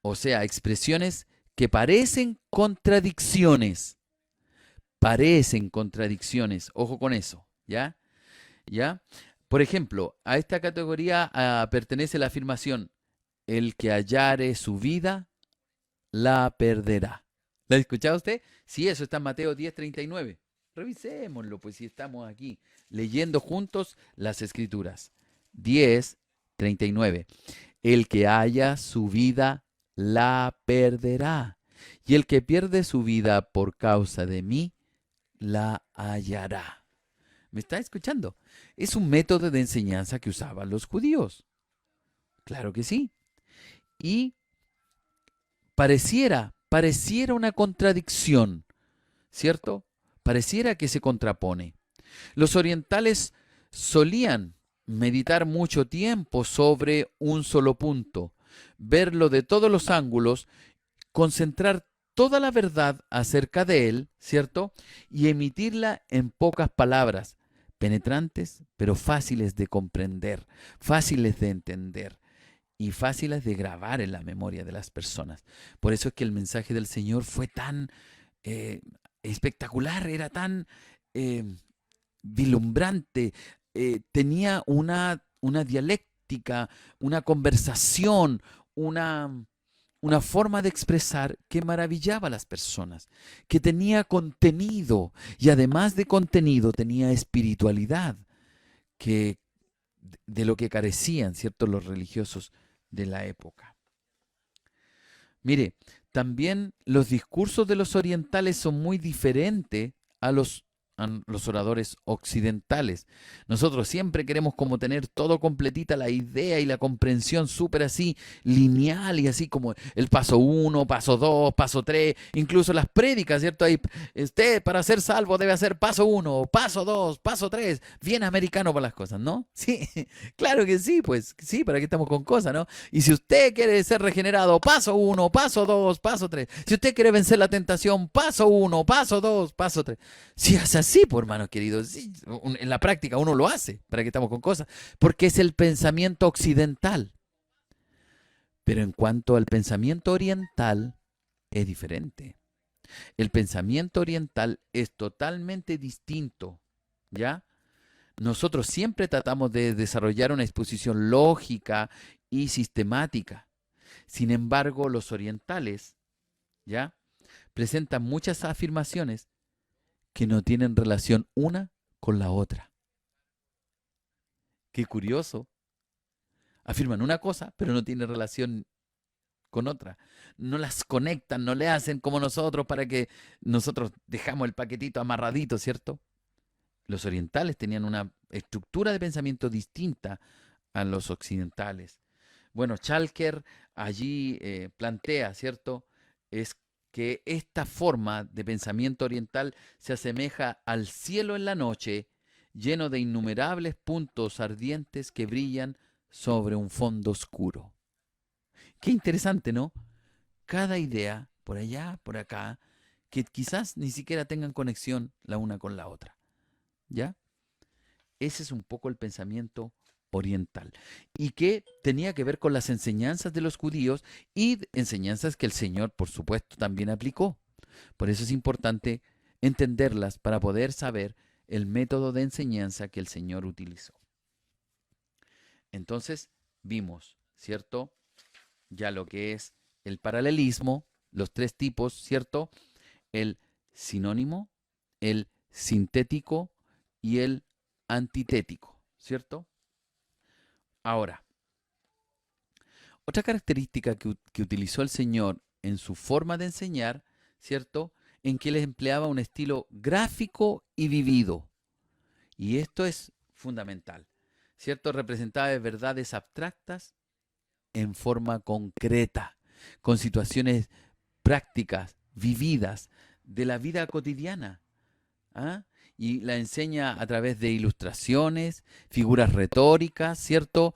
o sea, expresiones que parecen contradicciones, ojo con eso, ¿ya? ¿Ya? Por ejemplo, a esta categoría pertenece la afirmación, el que hallare su vida, la perderá. ¿La ha escuchado usted? Sí, eso está en Mateo 10:39. Revisémoslo, pues si estamos aquí leyendo juntos las escrituras. 10:39. El que haya su vida, la perderá. Y el que pierde su vida por causa de mí, la hallará. ¿Me está escuchando? Es un método de enseñanza que usaban los judíos. Claro que sí. Y pareciera una contradicción, ¿cierto? Pareciera que se contrapone. Los orientales solían meditar mucho tiempo sobre un solo punto, verlo de todos los ángulos, concentrar toda la verdad acerca de él, ¿cierto? Y emitirla en pocas palabras, penetrantes, pero fáciles de comprender, fáciles de entender y fáciles de grabar en la memoria de las personas. Por eso es que el mensaje del Señor fue tan eh, espectacular, era tan eh, vislumbrante, tenía una dialéctica, una conversación, una forma de expresar que maravillaba a las personas, que tenía contenido y además de contenido tenía espiritualidad, que de lo que carecían, ¿cierto?, los religiosos de la época. Mire, también los discursos de los orientales son muy diferentes a los oradores occidentales. Nosotros siempre queremos como tener todo completita la idea y la comprensión súper así lineal y así como el paso 1, paso 2, paso 3, incluso las prédicas, ¿cierto? Ahí, usted para ser salvo debe hacer paso 1, paso 2, paso 3, bien americano para las cosas, ¿no? Sí, claro que sí, pues sí, ¿para qué estamos con cosas, no? Y si usted quiere ser regenerado, paso 1, paso 2, paso 3. Si usted quiere vencer la tentación, paso 1, paso 2, paso 3. Si es así, pues hermanos queridos, sí, en la práctica uno lo hace, ¿para qué estamos con cosas? Porque es el pensamiento occidental. Pero en cuanto al pensamiento oriental, es diferente. El pensamiento oriental es totalmente distinto, ¿ya? Nosotros siempre tratamos de desarrollar una exposición lógica y sistemática. Sin embargo, los orientales, ¿ya?, presentan muchas afirmaciones que no tienen relación una con la otra. Qué curioso. Afirman una cosa, pero no tienen relación con otra. No las conectan, no le hacen como nosotros para que nosotros dejamos el paquetito amarradito, ¿cierto? Los orientales tenían una estructura de pensamiento distinta a los occidentales. Bueno, Schalker allí plantea, ¿cierto? Es que esta forma de pensamiento oriental se asemeja al cielo en la noche, lleno de innumerables puntos ardientes que brillan sobre un fondo oscuro. Qué interesante, ¿no? Cada idea, por allá, por acá, que quizás ni siquiera tengan conexión la una con la otra. ¿Ya? Ese es un poco el pensamiento oriental y que tenía que ver con las enseñanzas de los judíos y enseñanzas que el Señor, por supuesto, también aplicó. Por eso es importante entenderlas para poder saber el método de enseñanza que el Señor utilizó. Entonces, vimos, ¿cierto? Ya lo que es el paralelismo, los tres tipos, ¿cierto? El sinónimo, el sintético y el antitético, ¿cierto? Ahora, otra característica que utilizó el Señor en su forma de enseñar, ¿cierto? En que él empleaba un estilo gráfico y vivido. Y esto es fundamental, ¿cierto? Representaba verdades abstractas en forma concreta, con situaciones prácticas, vividas, de la vida cotidiana. ¿Ah? y la enseña a través de ilustraciones, figuras retóricas, ¿cierto?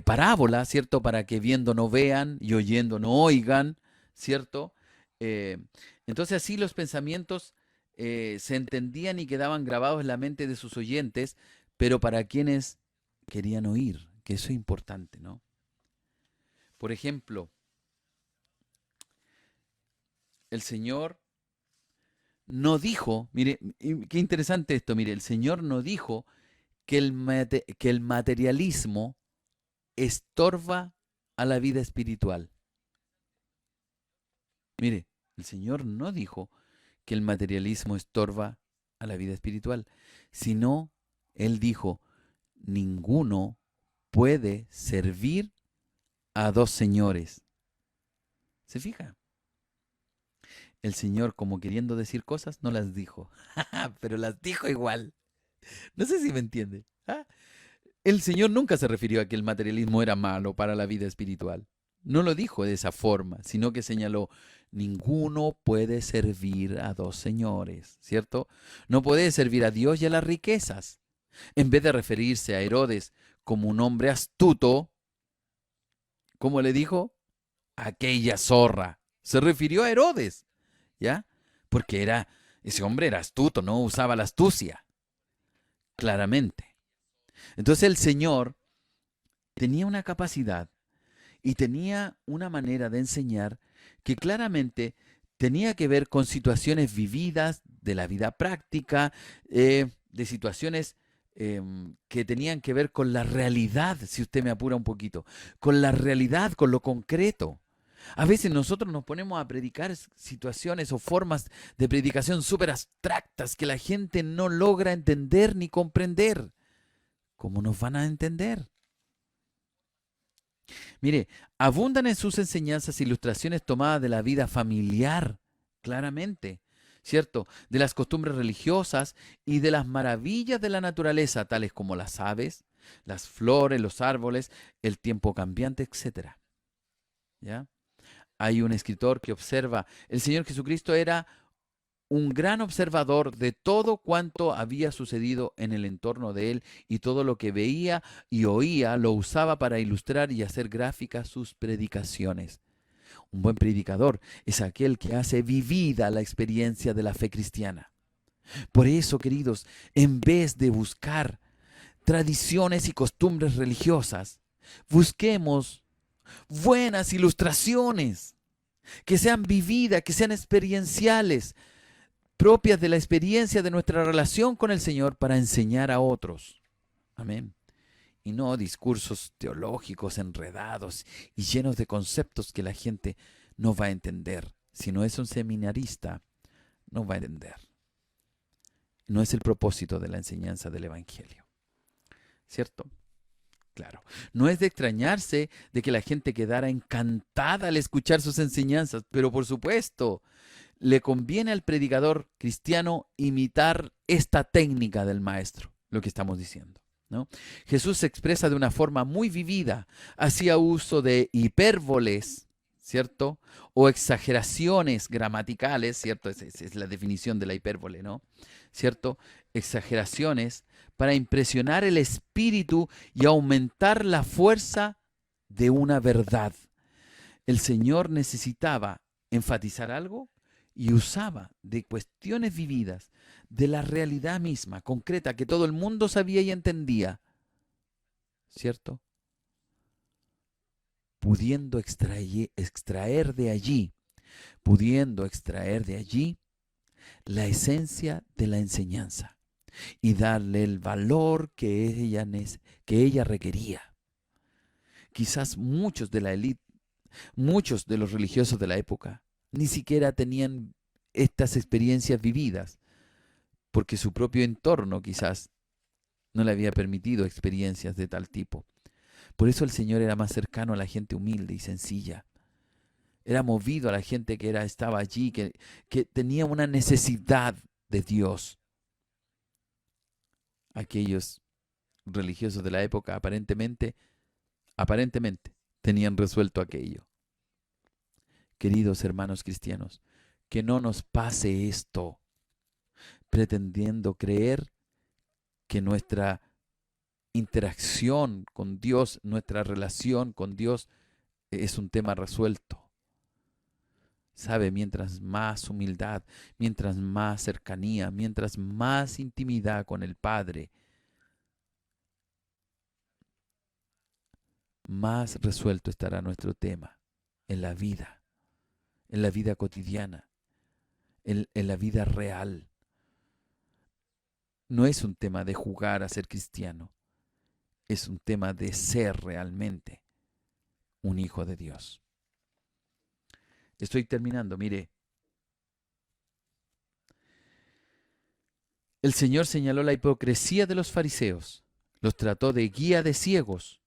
Parábolas, ¿cierto? Para que viendo no vean y oyendo no oigan, ¿cierto? Eh, entonces así los pensamientos se entendían y quedaban grabados en la mente de sus oyentes, pero para quienes querían oír, que eso es importante, ¿no? Por ejemplo, el Señor no dijo, mire, qué interesante esto, mire, el Señor no dijo que que el materialismo estorba a la vida espiritual. Mire, el Señor no dijo que el materialismo estorba a la vida espiritual, sino Él dijo, ninguno puede servir a dos señores. ¿Se fija? El Señor, como queriendo decir cosas, no las dijo, pero las dijo igual. No sé si me entiende. ¿Ah? El Señor nunca se refirió a que el materialismo era malo para la vida espiritual. No lo dijo de esa forma, sino que señaló, ninguno puede servir a dos señores, ¿cierto? No puede servir a Dios y a las riquezas. En vez de referirse a Herodes como un hombre astuto, ¿cómo le dijo? Aquella zorra. Se refirió a Herodes, ¿ya? Porque ese hombre era astuto, no usaba la astucia, claramente. Entonces el Señor tenía una capacidad y tenía una manera de enseñar que claramente tenía que ver con situaciones vividas de la vida práctica, de situaciones que tenían que ver con la realidad, si usted me apura un poquito, con la realidad, con lo concreto. A veces nosotros nos ponemos a predicar situaciones o formas de predicación súper abstractas que la gente no logra entender ni comprender. ¿Cómo nos van a entender? Mire, abundan en sus enseñanzas ilustraciones tomadas de la vida familiar, claramente, ¿cierto? De las costumbres religiosas y de las maravillas de la naturaleza, tales como las aves, las flores, los árboles, el tiempo cambiante, etcétera. ¿Ya? Hay un escritor que observa, el Señor Jesucristo era un gran observador de todo cuanto había sucedido en el entorno de él y todo lo que veía y oía lo usaba para ilustrar y hacer gráficas sus predicaciones. Un buen predicador es aquel que hace vivida la experiencia de la fe cristiana. Por eso, queridos, en vez de buscar tradiciones y costumbres religiosas, busquemos buenas ilustraciones que sean vividas, que sean experienciales, propias de la experiencia de nuestra relación con el Señor para enseñar a otros. Amén. Y no discursos teológicos enredados y llenos de conceptos que la gente no va a entender. Si no es un seminarista, no va a entender. No es el propósito de la enseñanza del Evangelio. ¿Cierto? Claro. No es de extrañarse de que la gente quedara encantada al escuchar sus enseñanzas, pero por supuesto, le conviene al predicador cristiano imitar esta técnica del maestro, lo que estamos diciendo, ¿no? Jesús se expresa de una forma muy vivida, hacía uso de hipérboles, ¿cierto? O exageraciones gramaticales, ¿cierto? Esa es la definición de la hipérbole, ¿no? ¿Cierto? Exageraciones para impresionar el espíritu y aumentar la fuerza de una verdad. El Señor necesitaba enfatizar algo y usaba de cuestiones vividas, de la realidad misma, concreta, que todo el mundo sabía y entendía, ¿cierto? Pudiendo pudiendo extraer de allí la esencia de la enseñanza y darle el valor que ella requería. Quizás muchos de la élite, muchos de los religiosos de la época, ni siquiera tenían estas experiencias vividas, porque su propio entorno quizás no le había permitido experiencias de tal tipo. Por eso el Señor era más cercano a la gente humilde y sencilla. Era movido a la gente que estaba allí, que tenía una necesidad de Dios. Aquellos religiosos de la época aparentemente tenían resuelto aquello. Queridos hermanos cristianos, que no nos pase esto. pretendiendo creer que nuestra interacción con Dios, nuestra relación con Dios es un tema resuelto. ¿Sabe? Mientras más humildad, mientras más cercanía, mientras más intimidad con el Padre, más resuelto estará nuestro tema en la vida cotidiana, en la vida real. No es un tema de jugar a ser cristiano, es un tema de ser realmente un hijo de Dios. Estoy terminando, mire. El Señor señaló la hipocresía de los fariseos, los trató de guía de ciegos.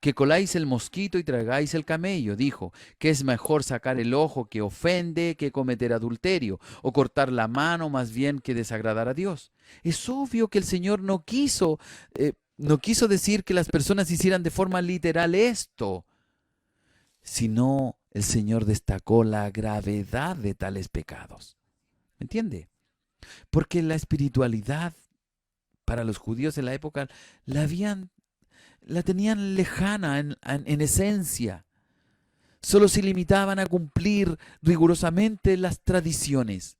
Que coláis el mosquito y tragáis el camello, dijo, que es mejor sacar el ojo que ofende que cometer adulterio, o cortar la mano más bien que desagradar a Dios. Es obvio que el Señor no quiso decir que las personas hicieran de forma literal esto, sino el Señor destacó la gravedad de tales pecados. ¿Me entiende? Porque la espiritualidad para los judíos en la época la tenían lejana en esencia. Solo se limitaban a cumplir rigurosamente las tradiciones.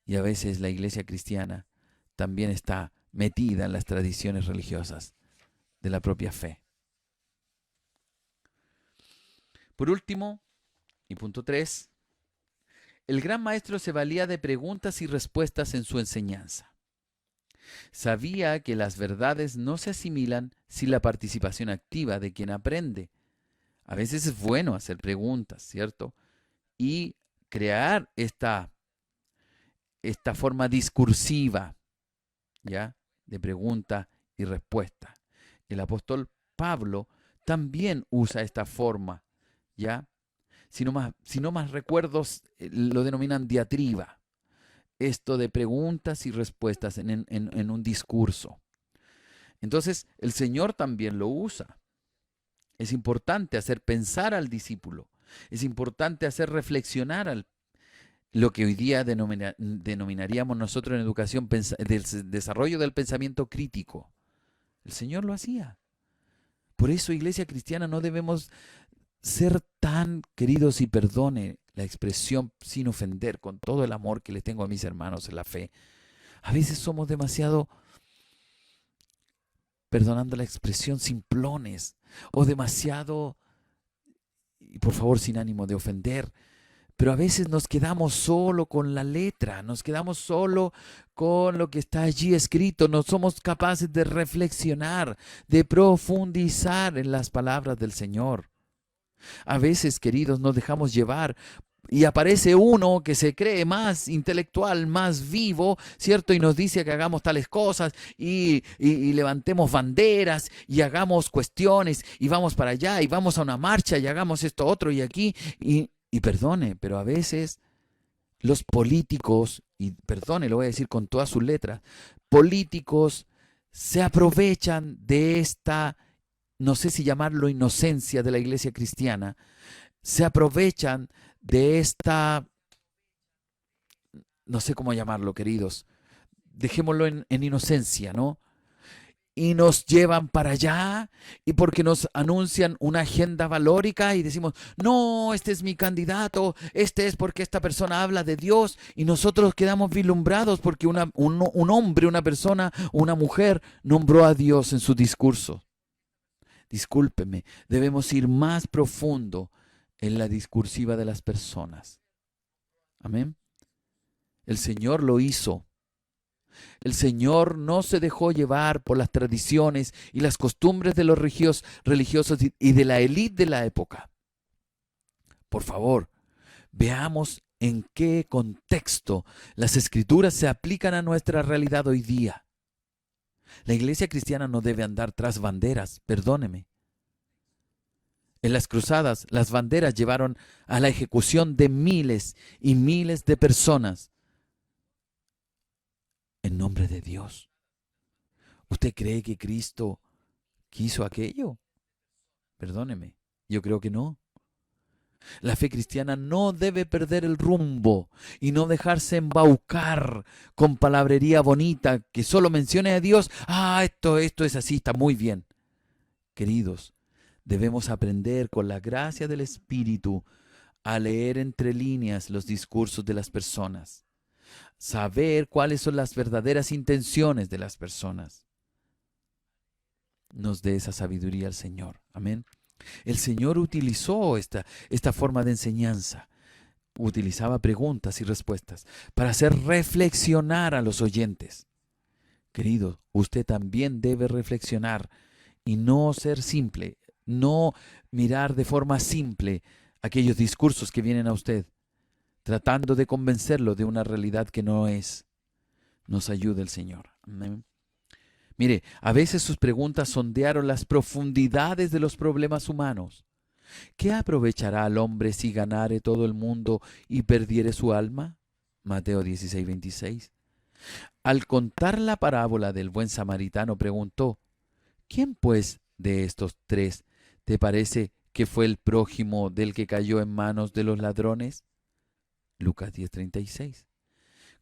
Y a veces la iglesia cristiana también está metida en las tradiciones religiosas de la propia fe. Por último, y punto 3, el gran maestro se valía de preguntas y respuestas en su enseñanza. Sabía que las verdades no se asimilan sin la participación activa de quien aprende. A veces es bueno hacer preguntas, ¿cierto? Y crear esta forma discursiva, ¿ya? De pregunta y respuesta. El apóstol Pablo también usa esta forma, ¿ya? Si no más recuerdos, lo denominan diatriba. Esto de preguntas y respuestas en un discurso. Entonces, el Señor también lo usa. Es importante hacer pensar al discípulo. Es importante hacer reflexionar lo que hoy día denominaríamos nosotros en educación del desarrollo del pensamiento crítico. El Señor lo hacía. Por eso, iglesia cristiana, no debemos ser tan queridos, y perdone la expresión sin ofender, con todo el amor que les tengo a mis hermanos en la fe. A veces somos demasiado, perdonando la expresión, simplones, o demasiado, y por favor sin ánimo de ofender, pero a veces nos quedamos solo con la letra, nos quedamos solo con lo que está allí escrito, no somos capaces de reflexionar, de profundizar en las palabras del Señor. A veces, queridos, nos dejamos llevar y aparece uno que se cree más intelectual, más vivo, ¿cierto? Y nos dice que hagamos tales cosas y levantemos banderas y hagamos cuestiones y vamos para allá y vamos a una marcha y hagamos esto, otro y aquí. Y perdone, pero a veces los políticos, y perdone, lo voy a decir con todas sus letras, políticos se aprovechan de esta, no sé si llamarlo inocencia de la iglesia cristiana, se aprovechan de esta, no sé cómo llamarlo, queridos, dejémoslo en inocencia, ¿no? Y nos llevan para allá, y porque nos anuncian una agenda valórica y decimos, no, este es mi candidato, este es porque esta persona habla de Dios, y nosotros quedamos vislumbrados porque un hombre, una persona, una mujer nombró a Dios en su discurso. Discúlpeme, debemos ir más profundo en la discursiva de las personas. Amén. El Señor lo hizo. El Señor no se dejó llevar por las tradiciones y las costumbres de los religiosos y de la élite de la época. Por favor, veamos en qué contexto las Escrituras se aplican a nuestra realidad hoy día. La iglesia cristiana no debe andar tras banderas, perdóneme. En las cruzadas, las banderas llevaron a la ejecución de miles y miles de personas en nombre de Dios. ¿Usted cree que Cristo quiso aquello? Perdóneme, yo creo que no. La fe cristiana no debe perder el rumbo y no dejarse embaucar con palabrería bonita que solo mencione a Dios. Ah, esto es así, está muy bien. Queridos, debemos aprender con la gracia del Espíritu a leer entre líneas los discursos de las personas, saber cuáles son las verdaderas intenciones de las personas. Nos dé esa sabiduría al Señor. Amén. El Señor utilizó esta forma de enseñanza. Utilizaba preguntas y respuestas para hacer reflexionar a los oyentes. Querido, usted también debe reflexionar y no ser simple, no mirar de forma simple aquellos discursos que vienen a usted, tratando de convencerlo de una realidad que no es. Nos ayude el Señor. Amén. Mire, a veces sus preguntas sondearon las profundidades de los problemas humanos. ¿Qué aprovechará al hombre si ganare todo el mundo y perdiere su alma? Mateo 16:26. Al contar la parábola del buen samaritano preguntó, ¿quién pues de estos tres te parece que fue el prójimo del que cayó en manos de los ladrones? Lucas 10:36.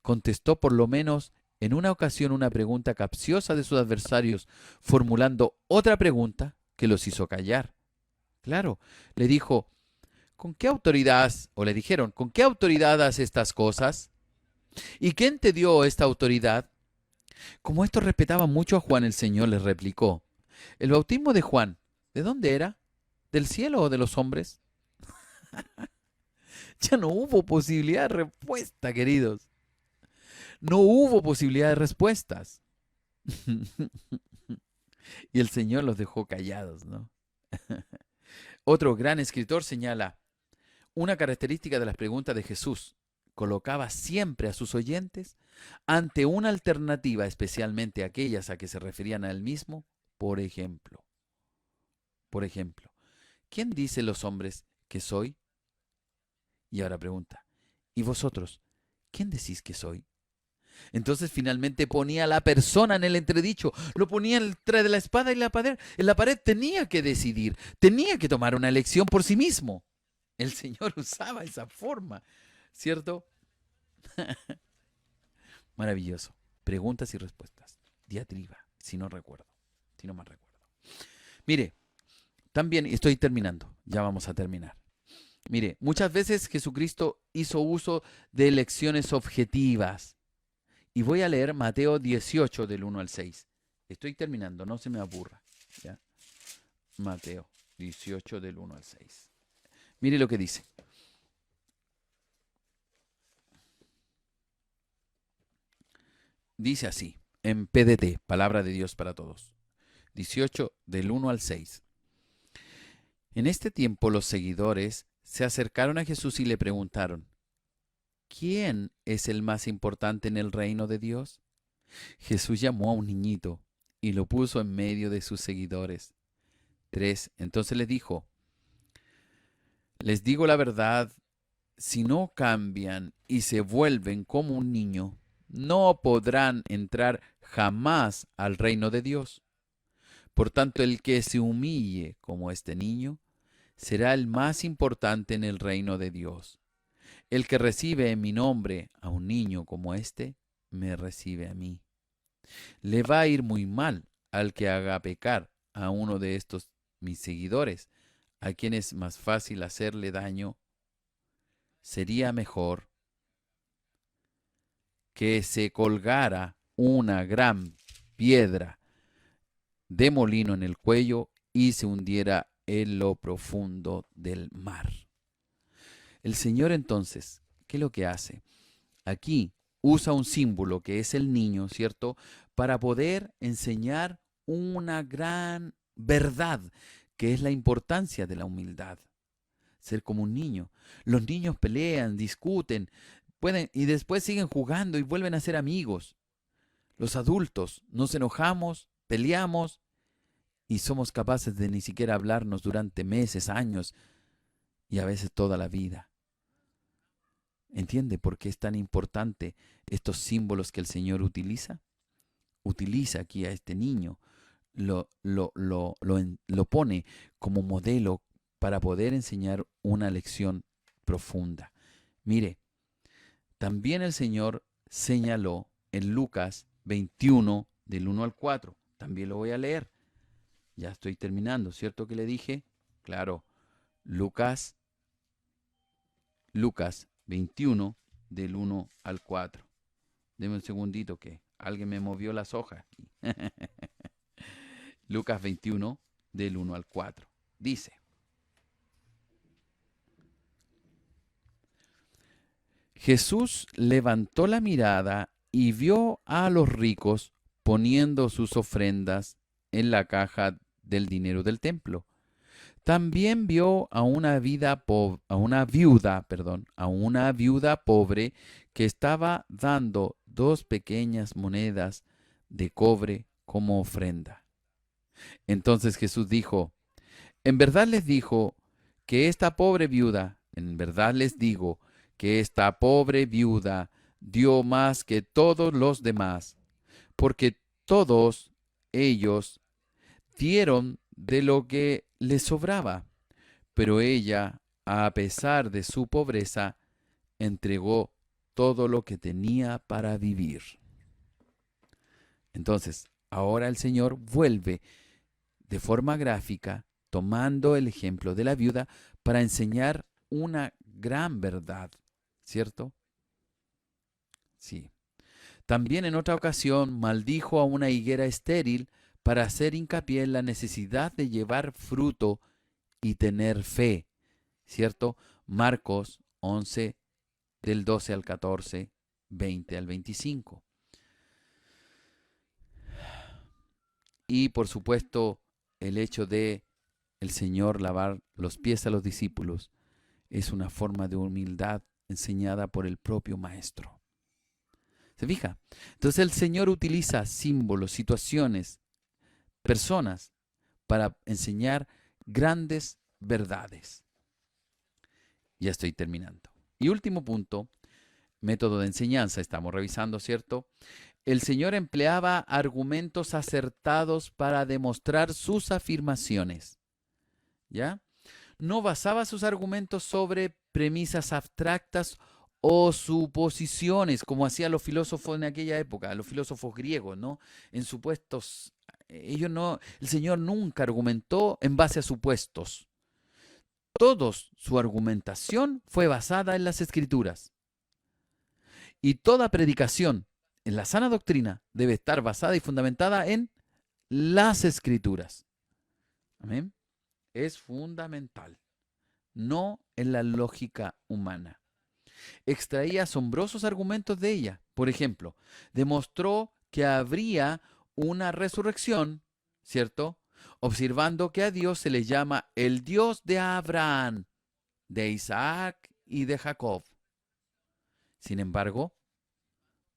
Contestó por lo menos en una ocasión una pregunta capciosa de sus adversarios, formulando otra pregunta que los hizo callar. Claro, le dijo, ¿con qué autoridad? O le dijeron, ¿con qué autoridad haces estas cosas? ¿Y quién te dio esta autoridad? Como estos respetaban mucho a Juan, el Señor les replicó, ¿el bautismo de Juan, de dónde era? ¿Del cielo o de los hombres? Ya no hubo posibilidad de respuesta, queridos. No hubo posibilidad de respuestas. Y el Señor los dejó callados, ¿no? Otro gran escritor señala, una característica de las preguntas de Jesús, colocaba siempre a sus oyentes ante una alternativa, especialmente aquellas a que se referían a él mismo. Por ejemplo, ¿quién dice los hombres que soy? Y ahora pregunta, ¿y vosotros, quién decís que soy? Entonces finalmente ponía a la persona en el entredicho, lo ponía entre la espada y la pared. En la pared tenía que decidir, tenía que tomar una elección por sí mismo. El Señor usaba esa forma, ¿cierto? Maravilloso. Preguntas y respuestas. Diatriba, si no recuerdo, si no mal recuerdo. Mire, también estoy terminando, ya vamos a terminar. Mire, muchas veces Jesucristo hizo uso de elecciones objetivas. Y voy a leer Mateo 18 del 1 al 6. Estoy terminando, no se me aburra. ¿Ya? Mateo 18 del 1 al 6. Mire lo que dice. Dice así, en PDT, Palabra de Dios para Todos. 18 del 1 al 6. En este tiempo los seguidores se acercaron a Jesús y le preguntaron, ¿quién es el más importante en el reino de Dios? Jesús llamó a un niñito y lo puso en medio de sus seguidores. 3. Entonces les dijo, les digo la verdad, si no cambian y se vuelven como un niño, no podrán entrar jamás al reino de Dios. Por tanto, el que se humille como este niño, será el más importante en el reino de Dios. El que recibe en mi nombre a un niño como este, me recibe a mí. Le va a ir muy mal al que haga pecar a uno de estos mis seguidores, a quien es más fácil hacerle daño. Sería mejor que se colgara una gran piedra de molino en el cuello y se hundiera en lo profundo del mar. El Señor entonces, ¿qué es lo que hace? Aquí usa un símbolo que es el niño, ¿cierto? Para poder enseñar una gran verdad, que es la importancia de la humildad. Ser como un niño. Los niños pelean, discuten, pueden y después siguen jugando y vuelven a ser amigos. Los adultos nos enojamos, peleamos y somos capaces de ni siquiera hablarnos durante meses, años y a veces toda la vida. ¿Entiende por qué es tan importante estos símbolos que el Señor utiliza? Utiliza aquí a este niño, lo pone como modelo para poder enseñar una lección profunda. Mire, también el Señor señaló en Lucas 21, del 1 al 4. También lo voy a leer. Ya estoy terminando, ¿cierto que le dije? Claro, Lucas 21, del 1 al 4. Deme un segundito que alguien me movió las hojas aquí. Lucas 21, del 1 al 4. Dice: Jesús levantó la mirada y vio a los ricos poniendo sus ofrendas en la caja del dinero del templo. También vio a una viuda pobre que estaba dando 2 pequeñas monedas de cobre como ofrenda. Entonces Jesús dijo: En verdad les digo que esta pobre viuda dio más que todos los demás, porque todos ellos dieron de lo que les sobraba, pero ella, a pesar de su pobreza, entregó todo lo que tenía para vivir. Entonces, ahora el Señor vuelve de forma gráfica, tomando el ejemplo de la viuda para enseñar una gran verdad, ¿cierto? Sí. También en otra ocasión maldijo a una higuera estéril para hacer hincapié en la necesidad de llevar fruto y tener fe, ¿cierto? Marcos 11, del 12 al 14, 20 al 25. Y por supuesto, el hecho de el Señor lavar los pies a los discípulos es una forma de humildad enseñada por el propio Maestro. ¿Se fija? Entonces el Señor utiliza símbolos, situaciones, personas para enseñar grandes verdades. Ya estoy terminando. Y último punto, método de enseñanza, estamos revisando, ¿cierto? El Señor empleaba argumentos acertados para demostrar sus afirmaciones. ¿Ya? No basaba sus argumentos sobre premisas abstractas o suposiciones, como hacían los filósofos en aquella época, los filósofos griegos, ¿no? En supuestos, el Señor nunca argumentó en base a supuestos. Su argumentación fue basada en las Escrituras. Y toda predicación en la sana doctrina debe estar basada y fundamentada en las Escrituras. Amén. Es fundamental, no en la lógica humana. Extraía asombrosos argumentos de ella. Por ejemplo, demostró que habría una resurrección, ¿cierto? Observando que a Dios se le llama el Dios de Abraham, de Isaac y de Jacob. Sin embargo,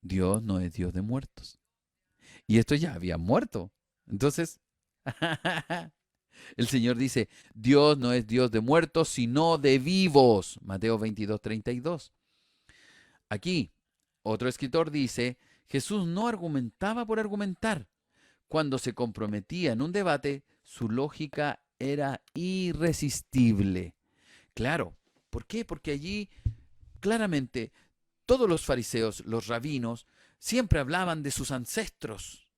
Dios no es Dios de muertos. Y estos ya habían muerto. Entonces, el Señor dice, Dios no es Dios de muertos, sino de vivos. Mateo 22, 32. Aquí, otro escritor dice, Jesús no argumentaba por argumentar. Cuando se comprometía en un debate, su lógica era irresistible. Claro, ¿por qué? Porque allí, claramente, todos los fariseos, los rabinos, siempre hablaban de sus ancestros.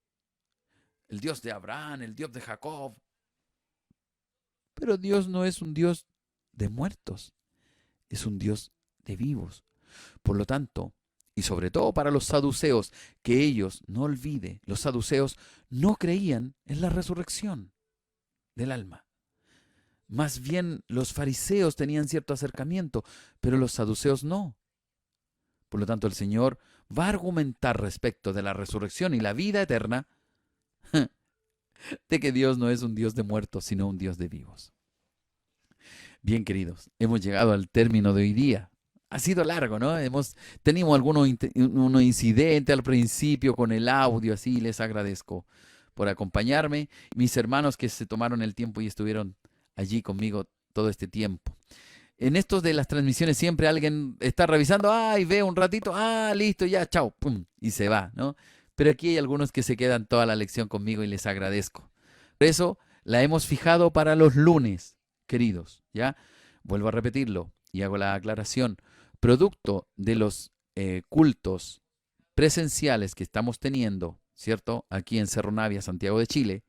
El Dios de Abraham, el Dios de Jacob. Pero Dios no es un Dios de muertos, es un Dios de vivos. Por lo tanto, y sobre todo para los saduceos, que ellos, no olvide, los saduceos no creían en la resurrección del alma. Más bien los fariseos tenían cierto acercamiento, pero los saduceos no. Por lo tanto, el Señor va a argumentar respecto de la resurrección y la vida eterna, de que Dios no es un Dios de muertos, sino un Dios de vivos. Bien, queridos, hemos llegado al término de hoy día. Ha sido largo, ¿no? Teníamos algunos incidentes al principio con el audio, así les agradezco por acompañarme. Mis hermanos que se tomaron el tiempo y estuvieron allí conmigo todo este tiempo. En estos de las transmisiones siempre alguien está revisando, y ve un ratito, listo, ya, chao, pum, y se va, ¿no? Pero aquí hay algunos que se quedan toda la lección conmigo y les agradezco. Por eso la hemos fijado para los lunes. queridos, ¿ya? Vuelvo a repetirlo y hago la aclaración. Producto de los cultos presenciales que estamos teniendo, ¿cierto? Aquí en Cerro Navia, Santiago de Chile,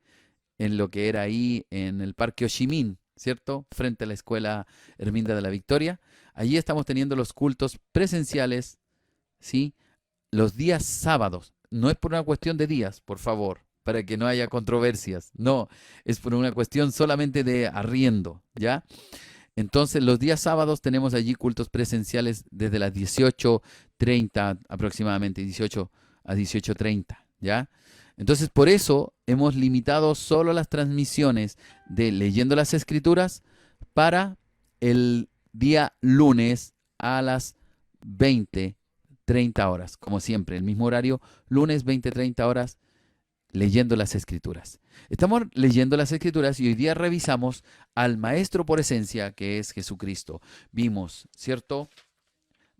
en lo que era ahí en el Parque Ho Chi Minh, ¿cierto? Frente a la Escuela Herminda de la Victoria. Allí estamos teniendo los cultos presenciales, ¿sí? Los días sábados. No es por una cuestión de días, por favor, para que no haya controversias. No, es por una cuestión solamente de arriendo, ¿ya? Entonces, los días sábados tenemos allí cultos presenciales desde las 18:30 aproximadamente, 18 a 18:30, ¿ya? Entonces, por eso hemos limitado solo las transmisiones de Leyendo las Escrituras para el día lunes a las 20:30 horas. Como siempre, el mismo horario, lunes 20:30 horas, Leyendo las Escrituras. Estamos leyendo las Escrituras y hoy día revisamos al Maestro por esencia, que es Jesucristo. Vimos, ¿cierto?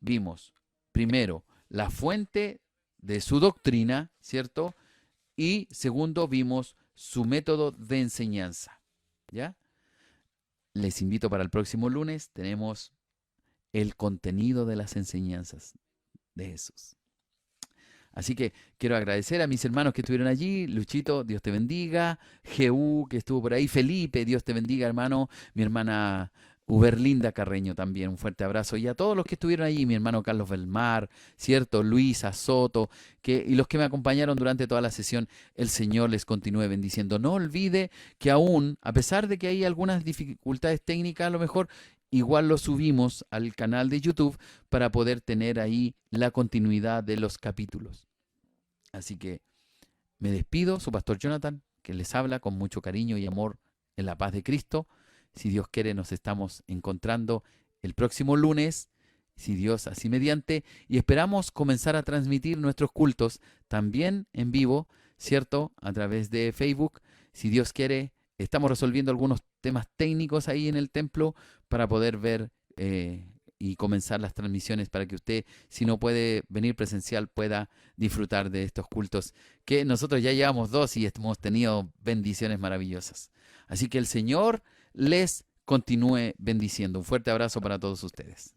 Vimos primero la fuente de su doctrina, ¿cierto? Y segundo, vimos su método de enseñanza, ¿ya? Les invito para el próximo lunes, tenemos el contenido de las enseñanzas de Jesús. Así que quiero agradecer a mis hermanos que estuvieron allí. Luchito, Dios te bendiga. Jehú, que estuvo por ahí. Felipe, Dios te bendiga, hermano. Mi hermana Uberlinda Carreño también, un fuerte abrazo. Y a todos los que estuvieron allí, mi hermano Carlos Belmar, ¿cierto? Luisa Soto, y los que me acompañaron durante toda la sesión, el Señor les continúe bendiciendo. No olvide que aún, a pesar de que hay algunas dificultades técnicas, a lo mejor igual lo subimos al canal de YouTube para poder tener ahí la continuidad de los capítulos. Así que me despido, su pastor Jonathan, que les habla con mucho cariño y amor en la paz de Cristo. Si Dios quiere, nos estamos encontrando el próximo lunes, si Dios así mediante, y esperamos comenzar a transmitir nuestros cultos también en vivo, ¿cierto? A través de Facebook. Si Dios quiere, estamos resolviendo algunos temas técnicos ahí en el templo para poder ver y comenzar las transmisiones para que usted, si no puede venir presencial, pueda disfrutar de estos cultos, que nosotros ya llevamos 2 y hemos tenido bendiciones maravillosas. Así que el Señor les continúe bendiciendo. Un fuerte abrazo para todos ustedes.